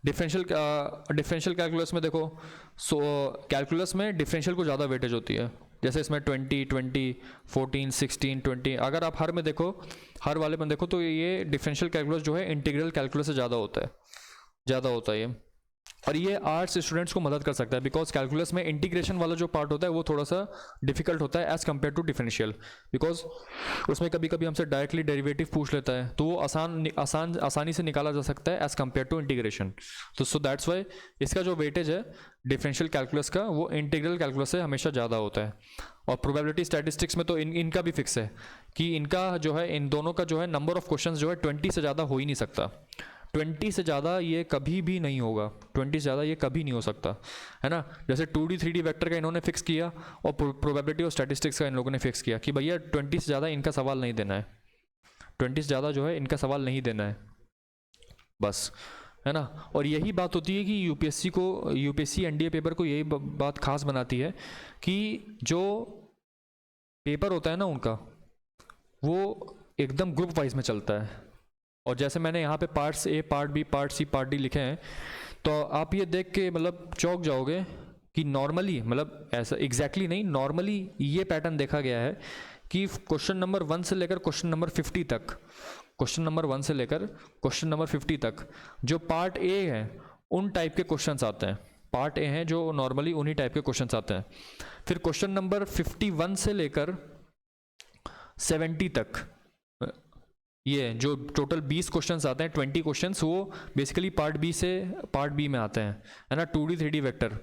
डिफरेंशियल कैलकुलस में देखो, कैलकुलस में डिफरेंशियल को ज़्यादा वेटेज होती है। जैसे इसमें 20, 20, 14, 16, 20। अगर आप हर में देखो, हर वाले में देखो तो ये डिफरेंशियल कैलकुलस जो है इंटीग्रल कैलकुलस से ज़्यादा होता है ये। और ये आर्ट्स स्टूडेंट्स को मदद कर सकता है, बिकॉज कैलकुलस में इंटीग्रेशन वाला जो पार्ट होता है वो थोड़ा सा डिफिकल्ट होता है as compare to differential, because उसमें कभी कभी हमसे डायरेक्टली डेरिवेटिव पूछ लेता है, तो वो आसानी से निकाला जा सकता है एज कम्पेयर टू इंटीग्रेशन। तो सो दैट्स वाई इसका जो वेटेज है डिफरेंशियल कैलकुलस का वो इंटीग्रल कैलकुलस से हमेशा ज़्यादा होता है। और प्रोबेबिलिटी स्टैटिस्टिक्स में तो इनका भी फिक्स है कि इनका जो है, इन दोनों का जो है नंबर ऑफ क्वेश्चन जो है 20 से ज़्यादा हो ही नहीं सकता। 20 से ज़्यादा ये कभी भी नहीं होगा, 20 से ज़्यादा ये कभी नहीं हो सकता, है ना। जैसे 2D 3D वेक्टर का इन्होंने फिक्स किया और प्रोबेबिलिटी और स्टैटिस्टिक्स का इन लोगों ने फिक्स किया कि भैया 20 से ज़्यादा इनका सवाल नहीं देना है, 20 से ज़्यादा जो है इनका सवाल नहीं देना है बस, है ना। और यही बात होती है कि यूपीएससी एनडीए पेपर को यही बात खास बनाती है कि जो पेपर होता है ना उनका, वो एकदम ग्रुप वाइज में चलता है। और जैसे मैंने यहाँ पे parts A, part B, part C, part D लिखे हैं, तो आप ये देख के मतलब चौंक जाओगे कि नॉर्मली, मतलब ऐसा एग्जैक्टली नहीं, नॉर्मली ये पैटर्न देखा गया है कि क्वेश्चन नंबर 1 से लेकर क्वेश्चन नंबर 50 तक, क्वेश्चन नंबर 1 से लेकर क्वेश्चन नंबर 50 तक जो पार्ट ए है उन टाइप के क्वेश्चंस आते हैं। पार्ट ए हैं जो नॉर्मली उन्हीं टाइप के क्वेश्चंस आते हैं। फिर क्वेश्चन नंबर 51 से लेकर 70 तक ये जो टोटल 20 क्वेश्चंस आते हैं, 20 क्वेश्चंस वो बेसिकली पार्ट बी से पार्ट बी में आते हैं, है ना। 2D 3D वेक्टर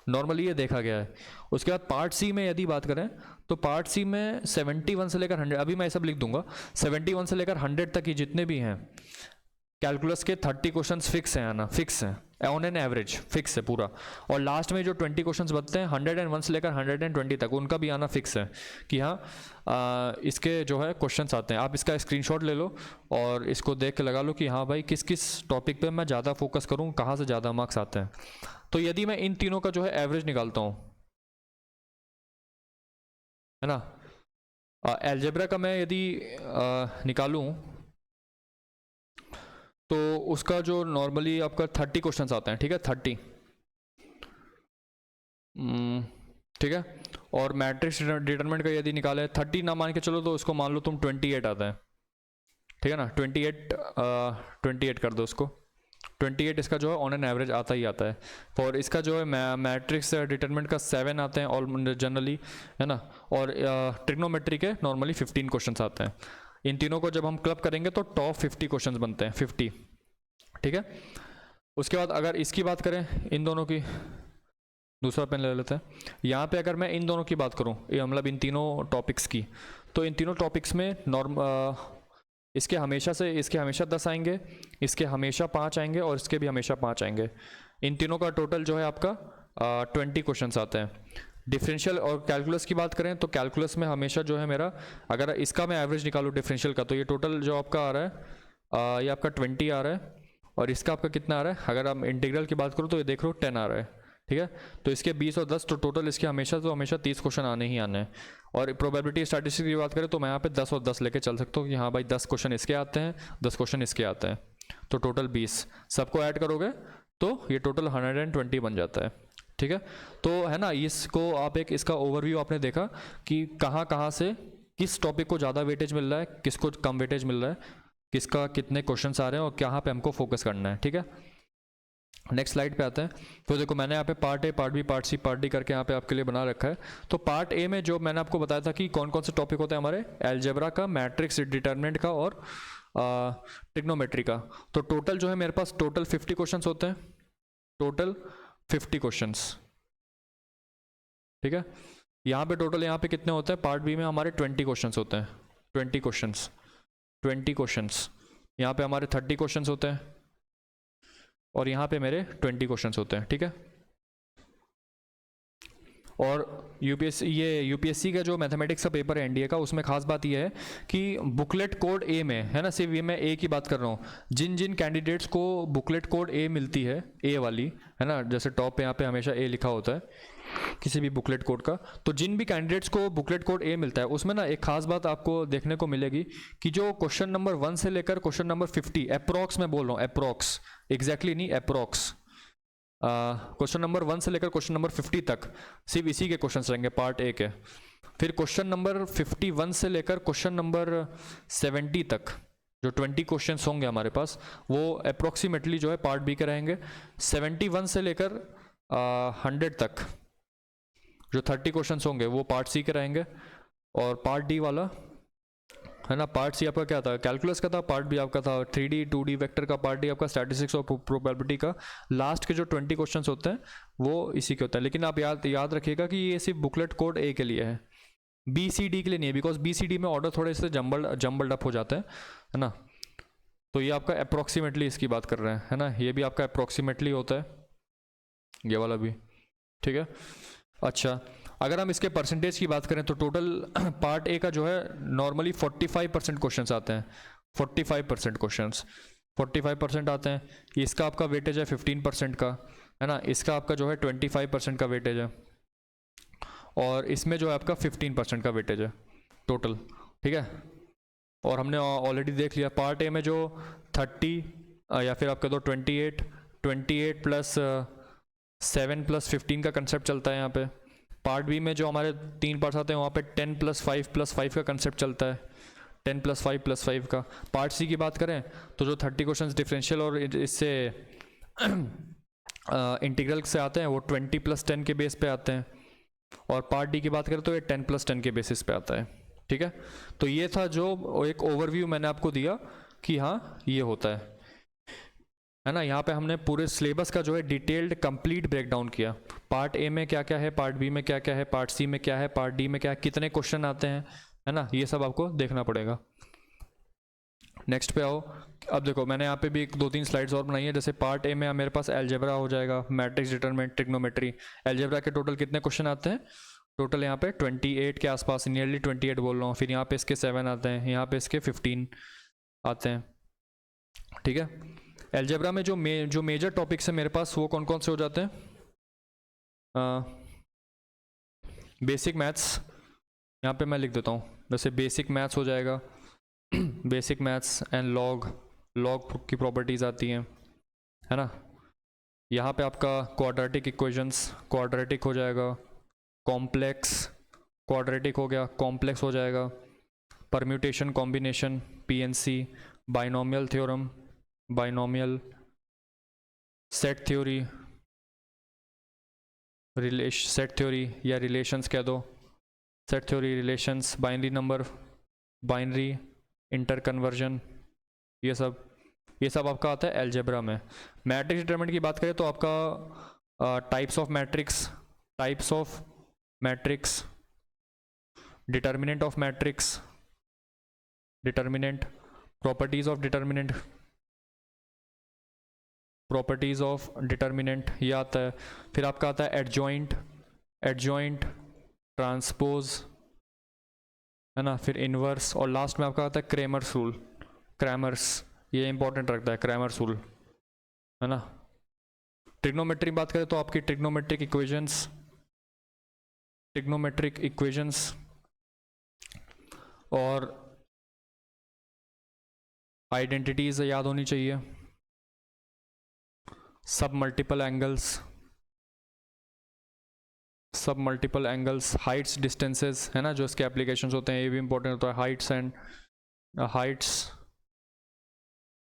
नॉर्मली ये देखा गया है। उसके बाद पार्ट सी में यदि बात करें तो पार्ट सी में 71 से लेकर 100, अभी मैं सब लिख दूंगा, 71 से लेकर 100 तक ये जितने भी हैं कैलकुलस के 30 क्वेश्चंस फिक्स हैं, आना फिक्स हैं ऑन एन एवरेज, फिक्स है पूरा। और लास्ट में जो 20 क्वेश्चंस बचते हैं 101 से लेकर 120 तक, उनका भी आना फिक्स है कि हाँ इसके जो है क्वेश्चंस आते हैं। आप इसका स्क्रीनशॉट ले लो और इसको देख के लगा लो कि हाँ भाई किस किस टॉपिक पे मैं ज़्यादा फोकस करूँ, कहाँ से ज़्यादा मार्क्स आते हैं। तो यदि मैं इन तीनों का जो है एवरेज निकालता हूँ, है ना, एलजेब्रा का मैं यदि निकालूँ तो उसका जो नॉर्मली आपका 30 क्वेश्चंस आते हैं, ठीक है, 30, ठीक है। और मैट्रिक्स डिटरमिनेंट का यदि निकाले 30 ना मान के चलो तो उसको मान लो तुम 28 आता है, ठीक है ना। 28 कर दो उसको, 28 इसका जो है ऑन एन एवरेज आता ही आता है। और इसका जो है मैट्रिक्स डिटरमिनेंट का 7 आते हैं ऑल जनरली, है ना। और ट्रिग्नोमेट्री के नॉर्मली 15 क्वेश्चंस आते हैं। इन तीनों को जब हम क्लब करेंगे तो टॉप 50 क्वेश्चंस बनते हैं, 50, ठीक है। उसके बाद अगर इसकी बात करें इन दोनों की, दूसरा पेन ले लेते हैं। यहाँ पे अगर मैं इन दोनों की बात करूँ, ये मतलब इन तीनों टॉपिक्स की, तो इन तीनों टॉपिक्स में इसके हमेशा 10 आएंगे, इसके हमेशा 5 आएंगे और इसके भी हमेशा 5 आएंगे। इन तीनों का टोटल जो है आपका 20 क्वेश्चन आते हैं। डिफरेंशियल और कैलकुलस की बात करें तो कैलकुलस में हमेशा जो है मेरा, अगर इसका मैं एवरेज निकालूँ डिफरेंशियल का, तो ये टोटल जो आपका आ रहा है ये आपका 20 आ रहा है, और इसका आपका कितना आ रहा है, अगर आप इंटीग्रल की बात करो तो ये देख लो 10 आ रहा है, ठीक है। तो इसके 20 और 10, तो टोटल इसके हमेशा 30 क्वेश्चन आने ही आने हैं। और प्रोबेबिलिटी स्टैटिस्टिक्स की बात करें तो मैं यहाँ पे 10 और 10 लेके चल सकता हूँ कि हाँ भाई 10 क्वेश्चन इसके आते हैं, 10 क्वेश्चन इसके आते हैं, तो टोटल 20। सबको ऐड करोगे तो ये टोटल 120 बन जाता है, ठीक है। तो है ना, इसको आप एक इसका ओवरव्यू आपने देखा कि कहाँ से किस टॉपिक को ज़्यादा वेटेज मिल रहा है, किसको कम वेटेज मिल रहा है, किसका कितने क्वेश्चंस आ रहे हैं और कहाँ पे हमको फोकस करना है, ठीक है। नेक्स्ट स्लाइड पे आते हैं। तो देखो मैंने यहाँ पे part A, part B, part C, part D करके यहाँ पे आपके लिए बना रखा है। तो पार्ट ए में जो मैंने आपको बताया था कि कौन कौन से टॉपिक होते हैं हमारे, अलजेब्रा का, मैट्रिक्स डिटरमिनेंट का और ट्रिग्नोमेट्री का। तो टोटल जो है मेरे पास टोटल 50 क्वेश्चंस होते हैं, टोटल 50 क्वेश्चंस, ठीक है। यहाँ पे टोटल यहाँ पे कितने होते हैं, पार्ट बी में हमारे 20 क्वेश्चंस होते हैं, 20 क्वेश्चंस। यहाँ पे हमारे 30 क्वेश्चंस होते हैं और यहाँ पे मेरे 20 क्वेश्चंस होते हैं, ठीक है। और यूपीएससी का जो मैथमेटिक्स का पेपर है एनडीए का, उसमें खास बात यह है कि बुकलेट कोड ए में है ना, सिर्फ ये मैं ए की बात कर रहा हूँ, जिन जिन कैंडिडेट्स को बुकलेट कोड ए मिलती है, ए वाली है ना, जैसे टॉप पे यहाँ पे हमेशा ए लिखा होता है किसी भी बुकलेट कोड का, तो जिन भी कैंडिडेट्स को बुकलेट कोड ए मिलता है उसमें ना एक खास बात आपको देखने को मिलेगी कि जो क्वेश्चन नंबर 1 से लेकर क्वेश्चन नंबर 50, अप्रॉक्स मैं बोल रहा हूँ, अप्रॉक्स, एग्जैक्टली नहीं, अप्रॉक्स, क्वेश्चन नंबर 1 से लेकर क्वेश्चन नंबर 50 तक सिर्फ इसी के क्वेश्चंस रहेंगे पार्ट ए के। फिर क्वेश्चन नंबर 51 से लेकर क्वेश्चन नंबर 70 तक जो 20 क्वेश्चंस होंगे हमारे पास, वो अप्रॉक्सीमेटली जो है पार्ट बी के रहेंगे। 71 से लेकर 100 तक जो 30 क्वेश्चंस होंगे वो पार्ट सी के रहेंगे। और पार्ट डी वाला है ना, पार्ट सी आपका क्या था, कैलकुलस का था, पार्ट बी आपका था 3D 2D वेक्टर का, पार्ट डी आपका स्टैटिस्टिक्स और प्रोबेबिलिटी का। लास्ट के जो 20 क्वेश्चंस होते हैं वो इसी के होते हैं। लेकिन आप याद रखिएगा कि ये सिर्फ बुकलेट कोड ए के लिए है, बी सी डी के लिए नहीं है, बिकॉज बी सी डी में ऑर्डर थोड़े से जम्बल्ड अप हो जाते हैं, है ना। तो ये आपका अप्रॉक्सीमेटली इसकी बात कर रहे हैं, है ना, ये भी आपका अप्रॉक्सीमेटली होता है, ये वाला भी, ठीक है। अच्छा, अगर हम इसके परसेंटेज की बात करें तो टोटल पार्ट ए का जो है नॉर्मली 45% क्वेश्चंस आते हैं, 45% क्वेश्चंस 45% आते हैं। इसका आपका वेटेज है 15% का, है ना, इसका आपका जो है 25% का वेटेज है, और इसमें जो है आपका 15% का वेटेज है टोटल, ठीक है। और हमने ऑलरेडी देख लिया पार्ट ए में जो 30 या फिर आपका तो 28 प्लस 7 प्लस 15 का कंसेप्ट चलता है यहाँ पे। पार्ट बी में जो हमारे 3 पार्ट्स आते हैं वहाँ पे 10 प्लस 5 का कंसेप्ट चलता है, 10 प्लस 5 का। पार्ट सी की बात करें तो जो 30 क्वेश्चंस डिफरेंशियल और इससे इंटीग्रल से आते हैं वो 20 प्लस 10 के बेस पे आते हैं। और पार्ट डी की बात करें तो ये 10 प्लस 10 के बेसिस पे आता है, ठीक है। तो ये था जो एक ओवरव्यू मैंने आपको दिया कि हाँ ये होता है ना। यहाँ पे हमने पूरे सिलेबस का जो है डिटेल्ड कंप्लीट ब्रेकडाउन किया, पार्ट ए में क्या क्या है, पार्ट बी में क्या क्या है, पार्ट सी में क्या है, पार्ट डी में क्या है, कितने क्वेश्चन आते हैं, है ना, ये सब आपको देखना पड़ेगा। नेक्स्ट पे आओ। अब देखो मैंने यहाँ पे भी 2-3 स्लाइड्स और बनाई है। जैसे पार्ट ए में मेरे पास अलजेब्रा हो जाएगा, मैट्रिक्स डिटरमिनेंट, ट्रिग्नोमेट्री। अलजेब्रा के टोटल कितने क्वेश्चन आते हैं, टोटल यहाँ पे 28 के आसपास, नियरली 28 बोल रहा हूँ। फिर यहाँ पे इसके 7 आते हैं, यहाँ पे इसके 15 आते हैं, ठीक है। अलजेब्रा में जो मेजर टॉपिक्स है मेरे पास वो कौन कौन से हो जाते हैं, बेसिक मैथ्स, यहाँ पे मैं लिख देता हूँ, जैसे बेसिक मैथ्स हो जाएगा, बेसिक मैथ्स एंड लॉग की प्रॉपर्टीज़ आती हैं, है ना। यहाँ पे आपका क्वाड्रेटिक इक्वेशंस, क्वाड्रेटिक हो जाएगा, कॉम्प्लेक्स, क्वाड्रेटिक हो गया, कॉम्प्लेक्स हो जाएगा, permutation, combination, PNC, binomial theorem, binomial, set theory, set theory या रिलेशंस कह दो, set theory, relations, binary number, binary, interconversion, ये सब आपका आता है अलजेब्रा में। मैट्रिक्स डिटरमिनेंट की बात करें तो आपका types of matrix, types of matrix, determinant of matrix, determinant, properties of determinant, properties of determinant ये आता है। फिर आपका आता है एडजॉइंट, एडजॉइंट, ट्रांसपोज, है ना, फिर इनवर्स, और लास्ट में आपका आता है क्रेमर्स रूल, क्रैमर्स, ये इंपॉर्टेंट रखता है क्रैमर्स रूल, है ना। ट्रिग्नोमेट्री बात करें तो आपकी ट्रिग्नोमेट्रिक इक्वेशंस, ट्रिग्नोमेट्रिक इक्वेशंस और आइडेंटिटीज याद होनी चाहिए, सब मल्टीपल एंगल्स, सब मल्टीपल एंगल्स, हाइट्स, डिस्टेंसेस, है ना, जो इसके एप्लीकेशंस होते हैं ये भी इंपॉर्टेंट होता है, Heights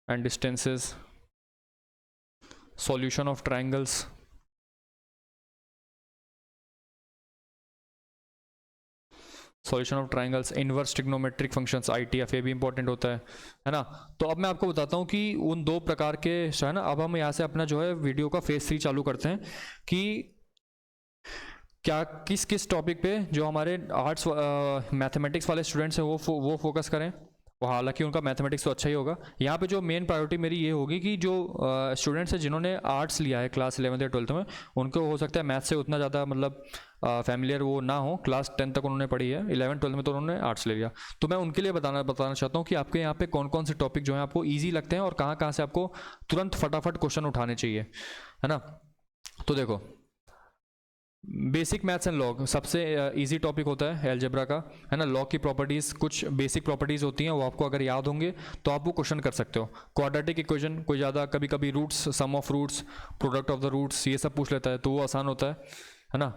and distances, solution of triangles, solution of triangles, inverse trigonometric functions, ITF, ये भी इंपॉर्टेंट होता है ना। तो अब मैं आपको बताता हूँ कि उन दो प्रकार के, है ना, अब हम यहाँ से अपना जो है वीडियो का फेज 3 चालू करते हैं कि क्या किस किस टॉपिक पे जो हमारे आर्ट्स मैथमेटिक्स वाले स्टूडेंट्स हैं वो फोकस करें। हालांकि उनका मैथमेटिक्स तो अच्छा ही होगा। यहाँ पे जो मेन प्रायोरिटी मेरी ये होगी कि जो स्टूडेंट्स हैं जिन्होंने आर्ट्स लिया है क्लास 11th या 12th में, उनको हो सकता है मैथ से उतना ज़्यादा मतलब फैमिलियर वो ना हो, क्लास 10 तक उन्होंने पढ़ी है, 11th 12th में तो उन्होंने आर्ट्स ले लिया। तो मैं उनके लिए बताना चाहता हूँ कि आपके यहाँ पे कौन कौन से टॉपिक जो हैं आपको ईजी लगते हैं और कहाँ कहाँ से आपको तुरंत फटाफट क्वेश्चन उठाने चाहिए, है ना। तो देखो, बेसिक मैथ्स एंड लॉग सबसे इजी टॉपिक होता है अलजेब्रा का, है ना। लॉग की प्रॉपर्टीज़, कुछ बेसिक प्रॉपर्टीज़ होती हैं, वो आपको अगर याद होंगे तो आप वो क्वेश्चन कर सकते हो। क्वाड्रेटिक इक्वेशन कोई ज़्यादा, कभी कभी roots, sum of roots, product of the roots, ये सब पूछ लेता है, तो वो आसान होता है ना।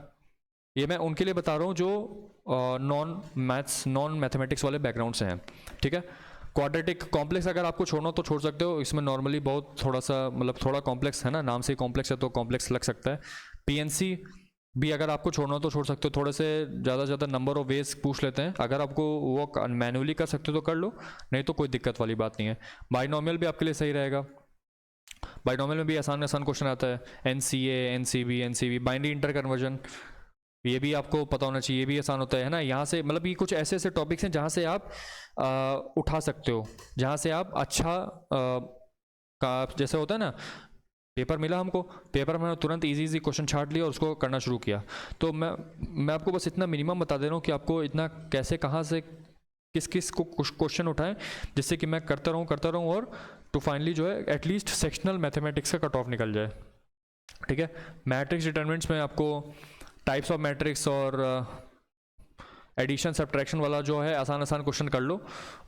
ये मैं उनके लिए बता रहा हूँ जो नॉन मैथमेटिक्स वाले बैकग्राउंड से हैं, ठीक है। क्वाड्रेटिक कॉम्प्लेक्स अगर आपको छोड़ना हो तो छोड़ सकते हो, इसमें नॉर्मली बहुत थोड़ा सा मतलब थोड़ा कॉम्प्लेक्स है ना, नाम से ही कॉम्प्लेक्स है तो कॉम्प्लेक्स लग सकता है। PNC भी अगर आपको छोड़ना हो तो छोड़ सकते हो, थोड़े से ज़्यादा नंबर ऑफ वेज पूछ लेते हैं, अगर आपको वो मैन्युअली कर सकते हो तो कर लो, नहीं तो कोई दिक्कत वाली बात नहीं है। बाइनोमियल भी आपके लिए सही रहेगा, बाइनोमियल में भी आसान क्वेश्चन आता है, NCA, NCB, binary inter conversion, ये भी आपको पता होना चाहिए, ये भी आसान होता है ना। यहाँ से मतलब ये कुछ ऐसे टॉपिक्स हैं जहाँ से आप उठा सकते हो, जहाँ से आप अच्छा का जैसे होता है ना, पेपर मिला हमको, पेपर में तुरंत इजी क्वेश्चन छाट लिया और उसको करना शुरू किया। तो मैं आपको बस इतना मिनिमम बता दे रहा हूँ कि आपको इतना कैसे, कहाँ से, किस को क्वेश्चन उठाएं, जिससे कि मैं करता रहूँ और टू फाइनली जो है एटलीस्ट सेक्शनल मैथमेटिक्स का कट ऑफ निकल जाए, ठीक है। मैट्रिक्स डिटरमिनेंट्स में आपको टाइप्स ऑफ मैट्रिक्स और एडिशन सब्ट्रैक्शन वाला जो है आसान क्वेश्चन कर लो,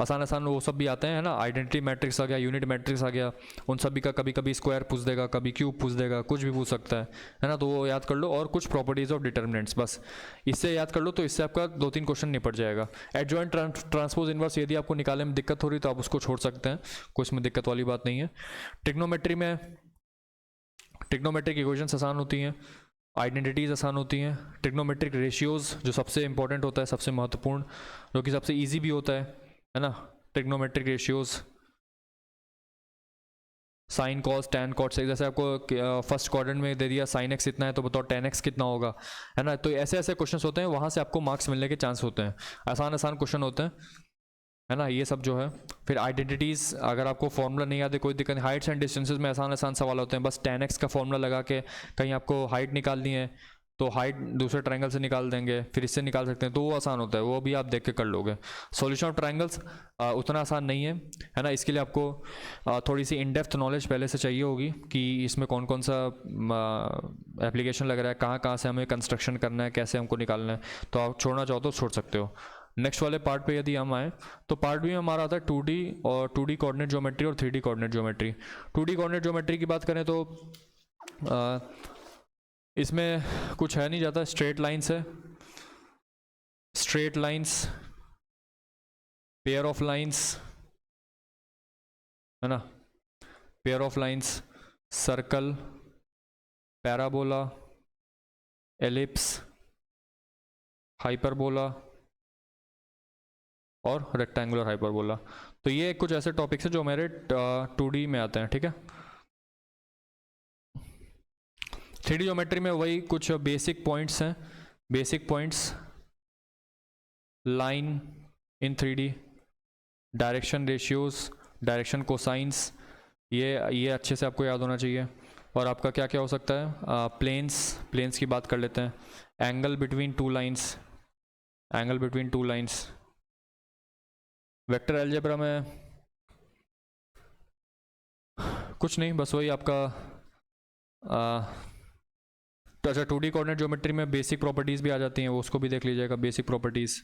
आसान वो सब भी आते हैं, है ना। आइडेंटिटी मैट्रिक्स आ गया, यूनिट मैट्रिक्स आ गया, उन सभी का कभी कभी स्क्वायर पूछ देगा, कभी क्यूब पूछ देगा, कुछ भी पूछ सकता है ना। तो वो याद कर लो, और कुछ प्रॉपर्टीज़ ऑफ डिटर्मिनेंट्स, बस इससे याद कर लो, तो इससे आपका 2-3 क्वेश्चन निपट जाएगा। एडजॉइंट, ट्रांसपोज, इनवर्स, यदि आपको निकालने में दिक्कत हो रही तो आप उसको छोड़ सकते हैं, कोई इसमें दिक्कत वाली बात नहीं है। ट्रिग्नोमेट्री में ट्रिग्नोमेट्रिक इक्वेशंस आसान होती हैं, आइडेंटिटीज़ आसान होती हैं। ट्रिग्नोमेट्रिक रेशियोज़ जो सबसे इंपॉर्टेंट होता है, सबसे महत्वपूर्ण, जो कि सबसे इजी भी होता है ना। Trigonometric ratios, sine cos tan cot से, जैसे आपको फर्स्ट क्वाड्रेंट में दे दिया साइन एक्स इतना है तो बताओ टैन एक्स कितना होगा, है ना। तो ऐसे क्वेश्चन होते हैं, वहाँ से आपको मार्क्स मिलने के चांस होते हैं, आसान क्वेश्चन होते हैं, है ना। ये सब जो है, फिर आइडेंटिटीज़, अगर आपको फॉर्मूला नहीं आते कोई दिक्कत नहीं। हाइट्स एंड डिस्टेंसेस में आसान सवाल होते हैं, बस tan x का फॉर्मूला लगा के कहीं आपको हाइट निकालनी है तो हाइट दूसरे ट्रायंगल से निकाल देंगे, फिर इससे निकाल सकते हैं, तो वो आसान होता है, वो भी आप देख के कर लोगे। सॉल्यूशन ऑफ ट्रायंगल्स उतना आसान नहीं है ना। इसके लिए आपको थोड़ी सी इन डेप्थ नॉलेज पहले से चाहिए होगी कि इसमें कौन कौन सा एप्लीकेशन लग रहा है, कहाँ से हमें कंस्ट्रक्शन करना है, कैसे हमको निकालना है। तो आप छोड़ना चाहो तो छोड़ सकते हो। नेक्स्ट वाले पार्ट पे यदि हम आए तो पार्ट बी में हमारा आता है 2D और 2D कोऑर्डिनेट ज्योमेट्री और 3D coordinate geometry. 2D coordinate geometry की बात करें तो इसमें कुछ है नहीं ज़्यादा, स्ट्रेट लाइन्स है, straight lines, pair of lines, है ना, pair of lines, circle, parabola, ellipse, hyperbola और रेक्टेंगुलर हाइपरबोला। तो ये कुछ ऐसे टॉपिक्स हैं जो मेरे 2D में आते हैं, ठीक है। 3D ज्योमेट्री में वही कुछ बेसिक पॉइंट्स हैं, basic points, line in 3D, direction ratios, direction cosines, ये अच्छे से आपको याद होना चाहिए। और आपका क्या क्या हो सकता है, प्लेन्स की बात कर लेते हैं, angle between two lines, angle between two lines. Vector algebra में कुछ नहीं, बस वही आपका अच्छा 2D कोऑर्डिनेट ज्योमेट्री में बेसिक प्रॉपर्टीज़ भी आ जाती हैं, वो उसको भी देख लीजिएगा, basic properties.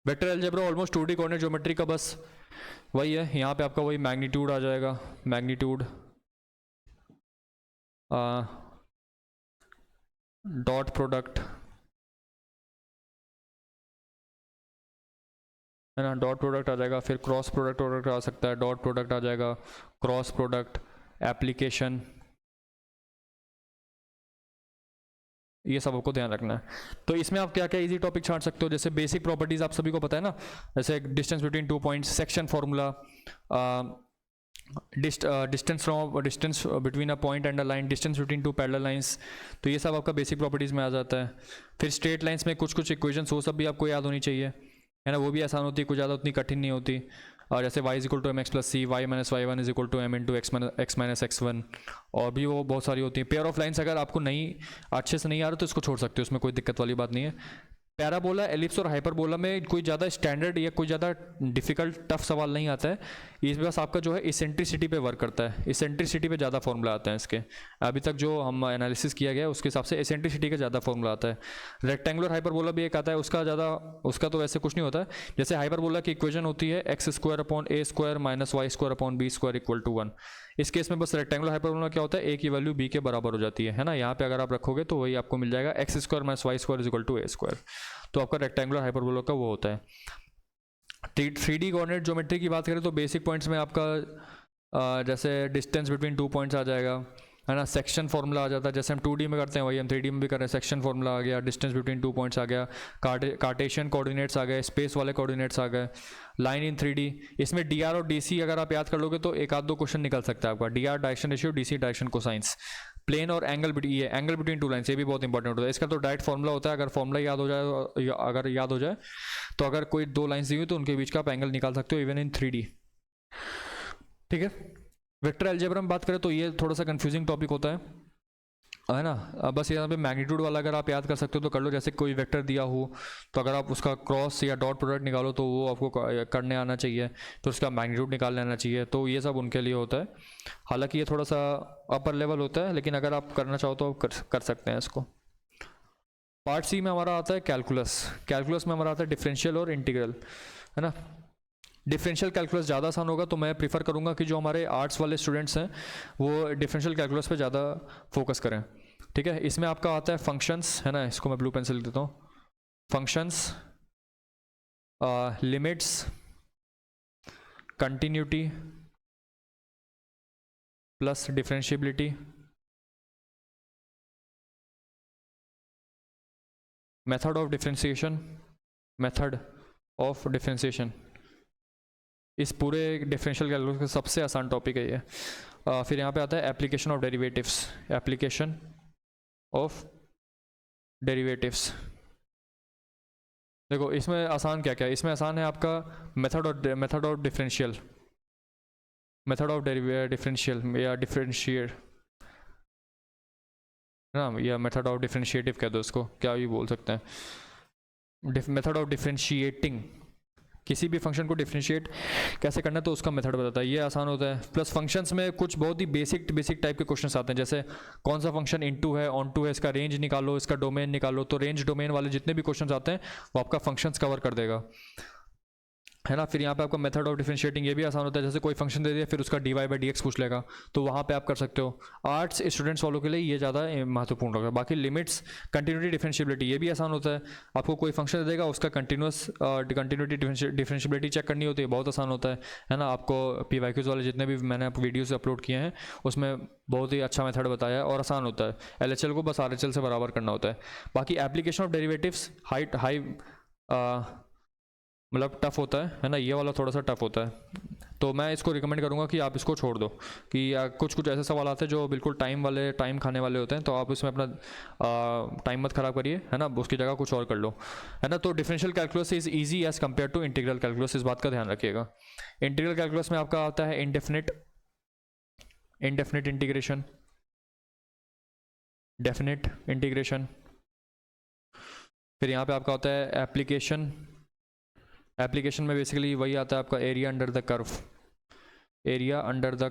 Vector algebra almost 2D coordinate geometry का बस वही है, यहाँ पे आपका वही मैग्नीट्यूड आ जाएगा, मैग्नीट्यूड, डॉट प्रोडक्ट है ना, डॉट प्रोडक्ट आ जाएगा, फिर क्रॉस प्रोडक्ट आ सकता है, डॉट प्रोडक्ट आ जाएगा, क्रॉस प्रोडक्ट, एप्लीकेशन, ये सब आपको ध्यान रखना है। तो इसमें आप क्या क्या इजी टॉपिक छाट सकते हो, जैसे बेसिक प्रॉपर्टीज आप सभी को पता है ना, जैसे distance between 2 points, section formula, distance between a point and a line, distance between 2 parallel lines, तो ये सब आपका बेसिक प्रॉपर्टीज में आ जाता है। फिर स्ट्रेट लाइंस में कुछ इक्वेशंस, वो सब भी आपको याद होनी चाहिए, है ना, वो भी आसान होती है, कुछ ज़्यादा उतनी कठिन नहीं होती। और जैसे y equal to M X plus C, Y minus Y one is equal to M into X minus X one, और भी वो बहुत सारी होती हैं। पेयर ऑफ लाइन्स अगर आपको नहीं अच्छे से नहीं आ रहा तो इसको छोड़ सकते हो, उसमें कोई दिक्कत वाली बात नहीं है। पैराबोला, एलिप्स और हाइपरबोला में कोई ज़्यादा स्टैंडर्ड या कोई ज़्यादा डिफिकल्ट टफ सवाल नहीं आता है, इसमें बस आपका जो है इसेंट्रिसिटी पे वर्क करता है, इसेंट्रिसिटी पे ज़्यादा फॉर्मूला आता है इसके, अभी तक जो हम एनालिसिस किया गया है उसके हिसाब से इसेंट्रिसिटी का ज़्यादा फॉर्मूला आता है। रेक्टेंगुलर हाइपरबोला भी एक आता है, उसका तो वैसे कुछ नहीं होता है। जैसे हाइपरबोला की इक्वेशन होती है X square upon A square minus Y square upon B square equal to 1। इस केस में बस रेक्टेंगुलर हाइपरबोला क्या होता है, ए की वैल्यू बी के बराबर हो जाती है ना, यहाँ पे अगर आप रखोगे तो वही आपको मिल जाएगा X square minus Y square is equal to A square, तो आपका रेक्टेंगुलर हाइपरबोला का वो होता है। 3D कोऑर्डिनेट ज्योमेट्री की बात करें तो बेसिक पॉइंट्स में आपका जैसे डिस्टेंस बिटवीन 2 पॉइंट्स आ जाएगा, है ना, सेक्शन फॉर्मूला आ जाता है, जैसे हम 2D में करते हैं वही हम 3D में भी कर रहे हैं, सेक्शन फॉर्मूला आ गया, डिस्टेंस बिटवीन 2 पॉइंट्स आ गया, कार्टेशियन कोऑर्डिनेट्स आ गए, स्पेस वाले कोऑर्डिनेट्स आ गए, लाइन इन 3D। इसमें DR और DC अगर आप याद कर लोगे तो एक आध दो क्वेश्चन निकल सकता है आपका, DR direction ratio, DC direction cosines, plane और एंगल बिटवीन टू लाइन्स, ये भी बहुत इंपॉर्टेंट होता है। इसका तो डायरेक्ट फॉर्मूला होता है, अगर फॉर्मूला याद हो जाए तो अगर कोई दो लाइन्स दी हुई तो उनके बीच का आप एंगल निकाल सकते हो इवन इन 3D, ठीक है। वेक्टर अलजेब्रा में बात करें तो ये थोड़ा सा कंफ्यूजिंग टॉपिक होता है ना, बस यहाँ पे मैग्नीट्यूड वाला अगर आप याद कर सकते हो तो कर लो, जैसे कोई वेक्टर दिया हो तो अगर आप उसका क्रॉस या डॉट प्रोडक्ट निकालो तो वो आपको करने आना चाहिए, तो उसका मैग्नीट्यूड निकाल लेना चाहिए, तो ये सब उनके लिए होता है। हालांकि ये थोड़ा सा अपर लेवल होता है, लेकिन अगर आप करना चाहो तो आप कर सकते हैं इसको। पार्ट सी में हमारा आता है कैलकुलस में हमारा आता है डिफरेंशियल और इंटीग्रल, है ना। डिफरेंशियल कैलकुलस ज़्यादा आसान होगा, तो मैं प्रीफर करूँगा कि जो हमारे आर्ट्स वाले स्टूडेंट्स हैं वो डिफरेंशियल कैलकुलस पे ज़्यादा फोकस करें, ठीक है। इसमें आपका आता है फंक्शंस, है ना, इसको मैं ब्लू पेन से लिख देता हूँ, functions, limits, continuity plus differentiability, method of differentiation, इस पूरे डिफरेंशियल कैलकुलस का सबसे आसान टॉपिक है ये। फिर यहाँ पे आता है एप्लीकेशन ऑफ डेरिवेटिव्स, देखो इसमें आसान क्या क्या है, इसमें आसान है आपका मेथड ऑफ डिफरेंशियल या डिफरेंशिएट ना, या मेथड ऑफ डिफरेंशिएटिव कह दो इसको, क्या भी बोल सकते हैं, मेथड ऑफ डिफरेंशिएटिंग, किसी भी फंक्शन को डिफरेंशिएट कैसे करना है तो उसका मेथड बताता है, ये आसान होता है। प्लस फंक्शंस में कुछ बहुत ही बेसिक टाइप के क्वेश्चंस आते हैं, जैसे कौन सा फंक्शन इनटू है, ऑनटू है, इसका रेंज निकालो, इसका डोमेन निकालो, तो रेंज डोमेन वाले जितने भी क्वेश्चंस आते हैं वो आपका फंक्शंस कवर कर देगा, है ना। फिर यहाँ पे आपका मेथड ऑफ डिफरेंशिएटिंग ये भी आसान होता है, जैसे कोई फंक्शन दे दिया फिर उसका dy/dx पूछ लेगा, तो वहाँ पे आप कर सकते हो। आर्ट्स स्टूडेंट्स वालों के लिए ये ज़्यादा महत्वपूर्ण होगा। बाकी लिमिट्स, कंटिन्यूटी, डिफरेंशिएबिलिटी ये भी आसान होता है, आपको कोई फंक्शन दे देगा उसका कंटिन्यूटी डिफरेंशिएबिलिटी चेक करनी होती है, बहुत आसान होता है ना। आपको PYQs वाले जितने भी मैंने वीडियोज़ अपलोड किए हैं उसमें बहुत ही अच्छा मेथड बताया है और आसान होता है। LHL को बस RHL से बराबर करना होता है। बाकी एप्लीकेशन ऑफ डेरिवेटिव्स हाई मतलब टफ होता है ना, ये वाला थोड़ा सा टफ होता है, तो मैं इसको रिकमेंड करूँगा कि आप इसको छोड़ दो, कि कुछ कुछ ऐसे सवाल आते हैं जो बिल्कुल टाइम खाने वाले होते हैं, तो आप इसमें अपना टाइम मत ख़राब करिए, है ना, उसकी जगह कुछ और कर लो, है ना। तो differential calculus is easy as compare to integral calculus, इस बात का ध्यान रखिएगा। इंटीग्रल कैलकुलस में आपका आता है इंडेफिनिट इंटीग्रेशन, डेफिनिट इंटीग्रेशन, फिर यहाँ पे आपका होता है एप्लीकेशन में बेसिकली वही आता है आपका एरिया अंडर द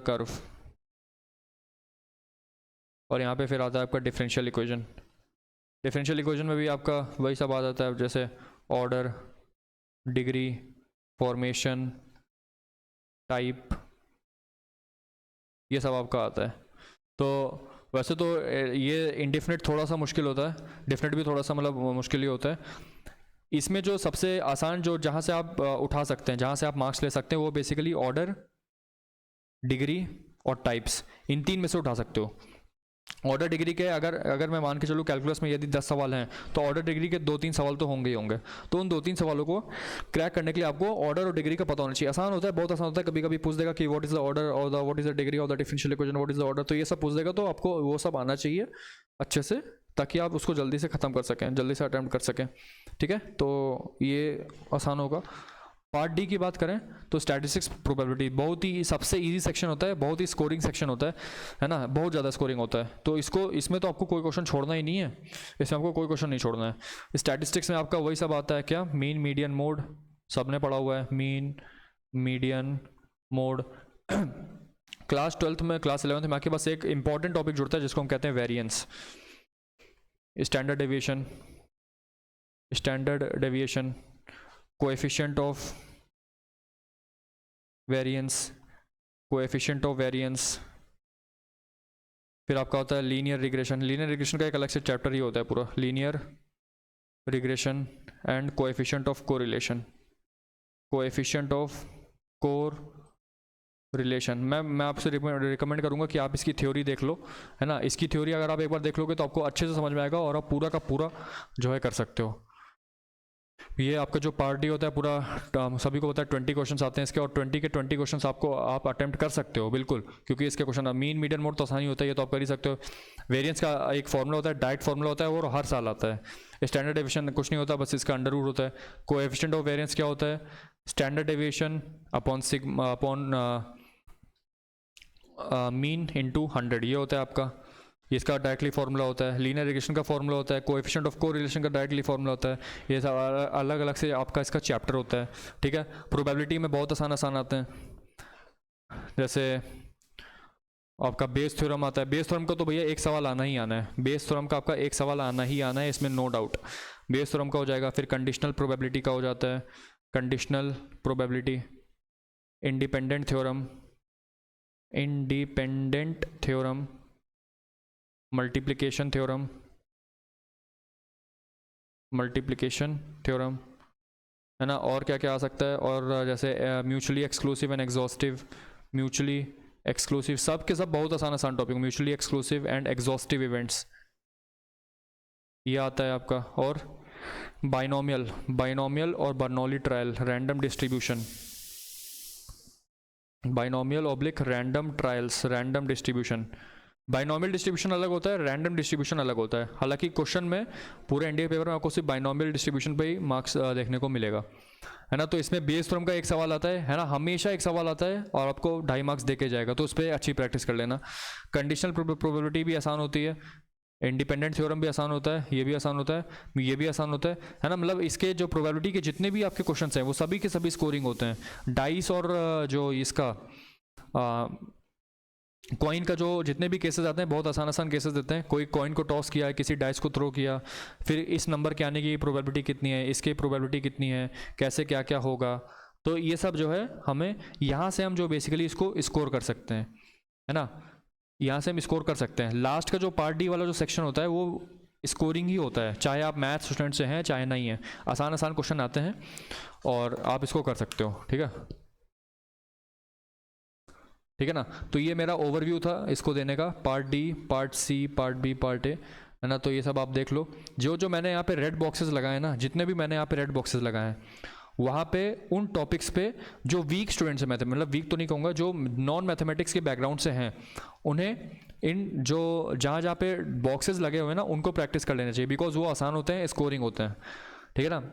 कर्व, और यहाँ पे फिर आता है आपका डिफरेंशियल इक्वेशन में भी आपका वही सब आ जाता है, जैसे ऑर्डर, डिग्री, फॉर्मेशन, टाइप, ये सब आपका आता है। तो वैसे तो ये इंडेफिनिट थोड़ा सा मुश्किल होता है, डेफिनेट भी थोड़ा सा मतलब मुश्किल ही होता है। इसमें जो सबसे आसान जो जहाँ से आप उठा सकते हैं, जहाँ से आप मार्क्स ले सकते हैं, वो बेसिकली ऑर्डर, डिग्री और टाइप्स, इन 3 में से उठा सकते हो। ऑर्डर डिग्री के अगर मैं मान के चलूँ कैलकुलस में यदि 10 सवाल हैं, तो ऑर्डर डिग्री के 2-3 सवाल तो होंगे ही होंगे। तो उन 2-3 सवालों को क्रैक करने के लिए आपको ऑर्डर और डिग्री का पता होना चाहिए। आसान होता है, बहुत आसान होता है। कभी कभी पूछ देगा कि व्हाट इज द ऑर्डर और what is the degree of the differential equation, what is the order, तो ये सब पूछ देगा, तो आपको वो सब आना चाहिए अच्छे से, ताकि आप उसको जल्दी से ख़त्म कर सकें, जल्दी से अटैम्प्ट कर सकें, ठीक है। तो ये आसान होगा। पार्ट डी की बात करें तो स्टैटिस्टिक्स प्रोबेबिलिटी बहुत ही सबसे इजी सेक्शन होता है, बहुत ही स्कोरिंग सेक्शन होता है ना, बहुत ज़्यादा स्कोरिंग होता है। तो इसमें तो आपको कोई क्वेश्चन छोड़ना ही नहीं है, इसमें आपको कोई क्वेश्चन नहीं छोड़ना है। स्टैटिस्टिक्स में आपका वही सब आता है, क्या, मीन, मीडियन, मोड, सबने पढ़ा हुआ है, mean, median, mode. Class 12th में, क्लास 11th में आके बस एक इंपॉर्टेंट टॉपिक जुड़ता है जिसको हम कहते हैं variance, standard deviation, coefficient of variance, फिर आपका होता है लीनियर रिग्रेशन का एक अलग से चैप्टर ही होता है पूरा, linear regression and coefficient of correlation. मैं आपसे रिकमेंड करूंगा कि आप इसकी थ्योरी देख लो, है ना। इसकी थ्योरी अगर आप एक बार देख लोगे तो आपको अच्छे से समझ में आएगा, और आप पूरा का पूरा जो है कर सकते हो। ये आपका जो पार्ट डी होता है पूरा, सभी को पता है 20 क्वेश्चन आते हैं इसके, और 20 के 20 क्वेश्चन आप अटेम्प्ट कर सकते हो बिल्कुल, क्योंकि इसके क्वेश्चन मीन, मीडियन, मोड तो आसानी होता है, ये तो आप कर ही सकते हो। वेरिएंस का एक फॉर्मूला होता है, डायरेक्ट फॉर्मूला होता है, और हर साल आता है। स्टैंडर्ड डेविएशन कुछ नहीं होता, बस इसका अंडर रूट होता है। कोएफिशिएंट ऑफ वेरिएंस क्या होता है, standard deviation upon mean into 100, ये होता है आपका, इसका डायरेक्टली फॉर्मूला होता है। लीनियर रिग्रेशन का फॉर्मूला होता है, कोएफिशिएंट ऑफ कोरिलेशन का डायरेक्टली फॉर्मूला होता है। ये सब अलग अलग से आपका इसका चैप्टर होता है, ठीक है। प्रोबेबिलिटी में बहुत आसान आते हैं, जैसे आपका बेस थ्योरम आता है। बेस थ्योरम का तो भैया एक सवाल आना ही आना है, बेस थ्योरम का आपका एक सवाल आना ही आना है, इसमें नो डाउट। बेस थ्योरम का हो जाएगा, फिर कंडीशनल प्रोबेबिलिटी का हो जाता है, conditional probability, independent theorem, multiplication theorem, है ना। और क्या क्या आ सकता है, और जैसे म्यूचुअली एक्सक्लूसिव एंड एक्सक्लूसिव, सब के सब बहुत आसान topic, mutually exclusive and exhaustive events, ये आता है आपका। और बाइनोमियल और Bernoulli trial, random distribution, binomial oblique random trials, random distribution. Binomial distribution अलग होता है, रैंडम डिस्ट्रीब्यूशन अलग होता है। हालांकि क्वेश्चन में पूरे एनडीए पेपर में आपको सिर्फ बाइनोमियल डिस्ट्रीब्यूशन पे ही मार्क्स देखने को मिलेगा, है ना। तो इसमें बेस थ्योरम का एक सवाल आता है ना, हमेशा एक सवाल आता है, और आपको 2.5 मार्क्स देके जाएगा, तो उस पर अच्छी प्रैक्टिस कर लेना। कंडीशनल प्रोबेबिलिटी भी आसान होती है, इंडिपेंडेंट थ्योरम भी आसान होता है, ये भी आसान होता है, ये भी आसान होता है ना। मतलब इसके जो प्रोबेबिलिटी के जितने भी आपके क्वेश्चंस हैं वो सभी के सभी स्कोरिंग होते हैं। डाइस और जो इसका कॉइन का जो जितने भी केसेस आते हैं बहुत आसान केसेस देते हैं। कोई कॉइन को टॉस किया है, किसी डाइस को थ्रो किया, फिर इस नंबर के आने की प्रोबेबिलिटी कितनी है, इसकी प्रोबेबिलिटी कितनी है, कैसे क्या क्या होगा, तो ये सब जो है हमें यहाँ से हम जो बेसिकली इसको स्कोर कर सकते हैं, है ना। यहाँ से हम स्कोर कर सकते हैं। लास्ट का जो पार्ट डी वाला जो सेक्शन होता है वो स्कोरिंग ही होता है, चाहे आप मैथ स्टूडेंट से हैं चाहे नहीं है, आसान क्वेश्चन आते हैं और आप इसको कर सकते हो, ठीक है ना। तो ये मेरा ओवरव्यू था इसको देने का, part D, part C, part B, part A, है ना। तो ये सब आप देख लो, जो मैंने यहाँ पे रेड बॉक्सेस लगाए ना, जितने भी मैंने यहाँ पे रेड बॉक्सेस लगाए हैं वहाँ पे उन टॉपिक्स पे जो वीक स्टूडेंट्स हैं, मतलब वीक तो नहीं कहूँगा, जो नॉन मैथमेटिक्स के बैकग्राउंड से हैं, उन्हें इन जो जहाँ जहाँ पे बॉक्सेस लगे हुए हैं ना, उनको प्रैक्टिस कर लेना चाहिए, बिकॉज वो आसान होते हैं, स्कोरिंग होते हैं, ठीक है ना।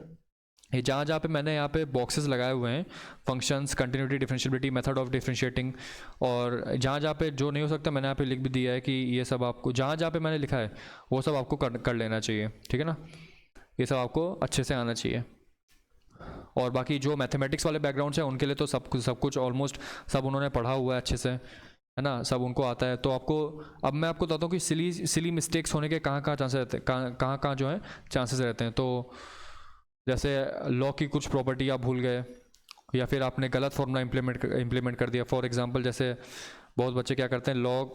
ये जहाँ जहाँ पे मैंने यहाँ पे बॉक्सेस लगाए हुए हैं, functions, continuity, differentiability, method of differentiating, और जहाँ जहाँ पे जो नहीं हो सकता मैंने यहाँ पे लिख भी दिया है कि ये सब आपको, जहाँ जहाँ पे मैंने लिखा है वो सब आपको कर लेना चाहिए, ठीक है ना। ये सब आपको अच्छे से आना चाहिए। और बाकी जो मैथमेटिक्स वाले बैकग्राउंड हैं उनके लिए तो सब कुछ ऑलमोस्ट सब उन्होंने पढ़ा हुआ है अच्छे से, है ना, सब उनको आता है। तो आपको अब मैं आपको बताता हूँ कि सिली मिस्टेक्स होने के कहाँ चांसेस रहते हैं, कहाँ जो है चांसेस रहते हैं। तो जैसे लॉ की कुछ प्रॉपर्टी आप भूल गए, या फिर आपने गलत फॉर्मूला इम्प्लीमेंट कर दिया। फॉर एग्जांपल जैसे बहुत बच्चे क्या करते हैं, log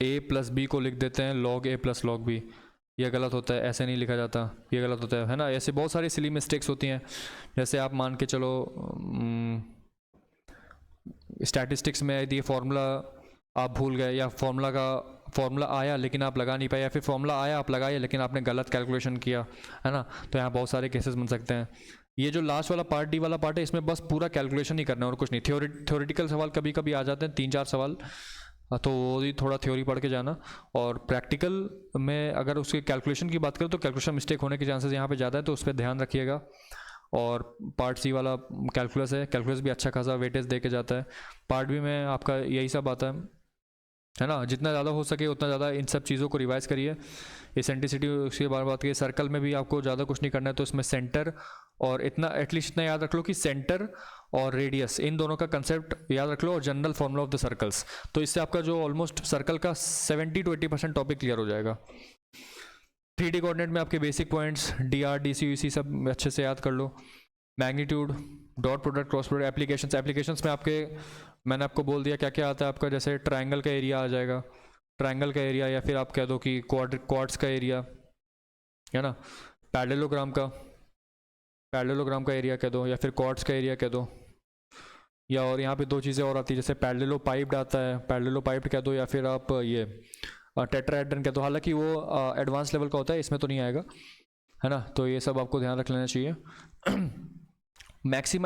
a प्लस बी को लिख देते हैं log a plus log b, ये गलत होता है, ऐसे नहीं लिखा जाता, ये गलत होता है ना। ऐसे बहुत सारी सिली मिस्टेक्स होती हैं। जैसे आप मान के चलो स्टैटिस्टिक्स में यदि फॉर्मूला आप भूल गए, या फॉर्मूला आया लेकिन आप लगा नहीं पाए, या फिर फॉर्मूला आया आप लगाए लेकिन आपने गलत कैलकुलेशन किया, है ना, तो यहाँ बहुत सारे केसेस बन सकते हैं। ये जो लास्ट वाला पार्ट, डी वाला पार्ट है, इसमें बस पूरा कैलकुलेशन ही करना है और कुछ नहीं। थ्योरेटिकल सवाल कभी कभी आ जाते हैं, 3-4 सवाल, तो वो भी थोड़ा थ्योरी पढ़ के जाना। और प्रैक्टिकल में अगर उसके कैलकुलेशन की बात करें तो कैलकुलेशन मिस्टेक होने के चांसेस यहाँ पे ज़्यादा है, तो उस पर ध्यान रखिएगा। और पार्ट सी वाला कैलकुलस है, कैलकुलस भी अच्छा खासा वेटेज दे के जाता है। पार्ट बी में आपका यही सब आता है ना। जितना ज़्यादा हो सके उतना ज़्यादा इन सब चीज़ों को रिवाइज करिए। एसेंट्रिसिटी उसकी बात करिए। सर्कल में भी आपको ज़्यादा कुछ नहीं करना है, तो इसमें सेंटर और इतना एटलीस्ट इतना याद रख लो कि सेंटर और रेडियस, इन दोनों का कंसेप्ट याद रख लो, और general formula of the circles. तो इससे आपका जो ऑलमोस्ट सर्कल का 70 to 80% टॉपिक क्लियर हो जाएगा। 3D कोऑर्डिनेट में आपके basic points dr dc uc सब अच्छे से याद कर लो। Magnitude, dot product, cross product, applications में आपके मैंने आपको बोल दिया क्या क्या आता है आपका। जैसे ट्राइंगल का एरिया आ जाएगा, ट्राइंगल का एरिया, या फिर आप कह दो कि क्वाड्स का एरिया, है ना, पैरेललोग्राम का एरिया कह दो, या फिर क्वाड्स का एरिया कह दो। या और यहाँ पे 2 चीज़ें और आती है, जैसे पैरेललोपाइप्ड आता है, पैरेललोपाइप्ड कह दो, या फिर आप ये टेट्राहेड्रन कह दो। हालांकि वो एडवांस लेवल का होता है, इसमें तो नहीं आएगा, है ना। तो ये सब आपको ध्यान रख लेना चाहिए।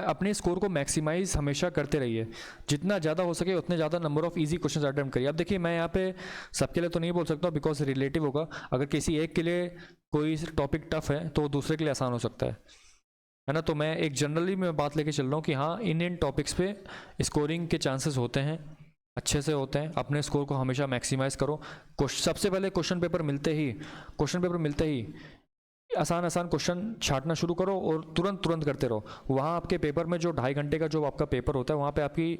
अपने स्कोर को मैक्सिमाइज हमेशा करते रहिए, जितना ज़्यादा हो सके उतने ज़्यादा number of easy questions attempt करिए। अब देखिए मैं यहाँ पे सबके लिए तो नहीं बोल सकता बिकॉज रिलेटिव होगा। अगर किसी एक के लिए कोई टॉपिक टफ है तो दूसरे के लिए आसान हो सकता है ना। तो मैं एक जनरली मैं बात लेके चल रहा हूँ कि हाँ, इन टॉपिक्स पे स्कोरिंग के चांसेस होते हैं, अच्छे से होते हैं। अपने स्कोर को हमेशा मैक्सिमाइज करो। सबसे पहले क्वेश्चन पेपर मिलते ही आसान क्वेश्चन छांटना शुरू करो और तुरंत करते रहो। वहाँ आपके पेपर में जो 2.5 घंटे का जो आपका पेपर होता है, वहाँ पे आपकी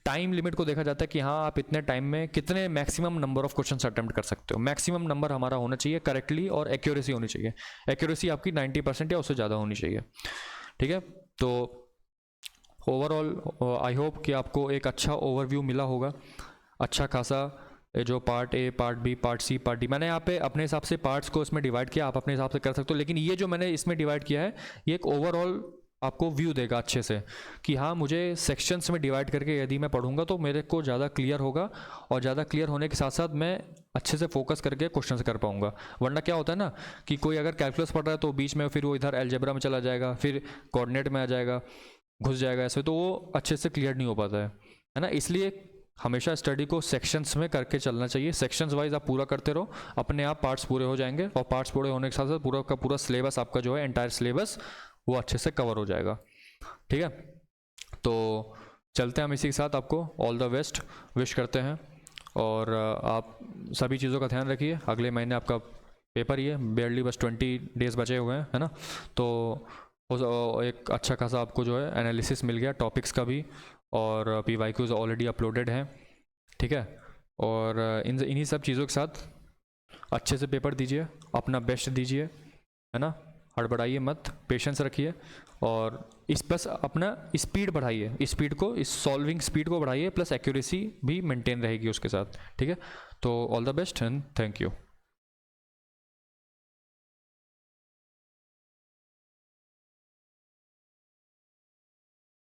टाइम लिमिट को देखा जाता है कि हाँ आप इतने टाइम में कितने maximum number of question attempt कर सकते हो। मैक्सिमम नंबर हमारा होना चाहिए करेक्टली, और एक्यूरेसी होनी चाहिए। एक्यूरेसी आपकी 90% या उससे ज़्यादा होनी चाहिए, ठीक है। तो ओवरऑल आई होप कि आपको एक अच्छा ओवरव्यू मिला होगा, अच्छा खासा। जो part A, part B, part C, part D, मैंने यहाँ पे अपने हिसाब से पार्ट्स को इसमें डिवाइड किया, आप अपने हिसाब से कर सकते हो। लेकिन ये जो मैंने इसमें डिवाइड किया है, ये एक ओवरऑल आपको व्यू देगा अच्छे से कि हाँ, मुझे सेक्शंस में डिवाइड करके यदि मैं पढ़ूंगा तो मेरे को ज़्यादा क्लियर होगा, और ज़्यादा क्लियर होने के साथ साथ मैं अच्छे से फोकस करके क्वेश्चन कर पाऊंगा। वरना क्या होता है ना कि कोई अगर कैलकुलस पढ़ रहा है तो बीच में फिर वो इधर अलजेब्रा में चला जाएगा, फिर कोऑर्डिनेट में आ जाएगा, घुस जाएगा ऐसे, तो वो अच्छे से क्लियर नहीं हो पाता है ना। इसलिए हमेशा स्टडी को सेक्शंस में करके चलना चाहिए। सेक्शंस वाइज आप पूरा करते रहो, अपने आप पार्ट्स पूरे हो जाएंगे, और पार्ट्स पूरे होने के साथ साथ पूरा का पूरा सिलेबस आपका जो है, एंटायर सिलेबस, वो अच्छे से कवर हो जाएगा, ठीक है। तो चलते हैं हम इसी के साथ, आपको ऑल द बेस्ट विश करते हैं, और आप सभी चीज़ों का ध्यान रखिए। अगले महीने आपका पेपर ही है, बेयरली बस 20 डेज़ बचे हुए हैं, है ना। तो एक अच्छा खासा आपको जो है एनालिसिस मिल गया टॉपिक्स का भी, और PYQs ऑलरेडी अपलोडेड हैं, ठीक है। और इन्हीं सब चीज़ों के साथ अच्छे से पेपर दीजिए, अपना बेस्ट दीजिए, है ना। हड़बड़ाइए मत, पेशेंस रखिए, और प्लस अपना स्पीड बढ़ाइए, इस सॉल्विंग स्पीड को बढ़ाइए, प्लस एक्यूरेसी भी मेंटेन रहेगी उसके साथ, ठीक है। तो all the best and thank you.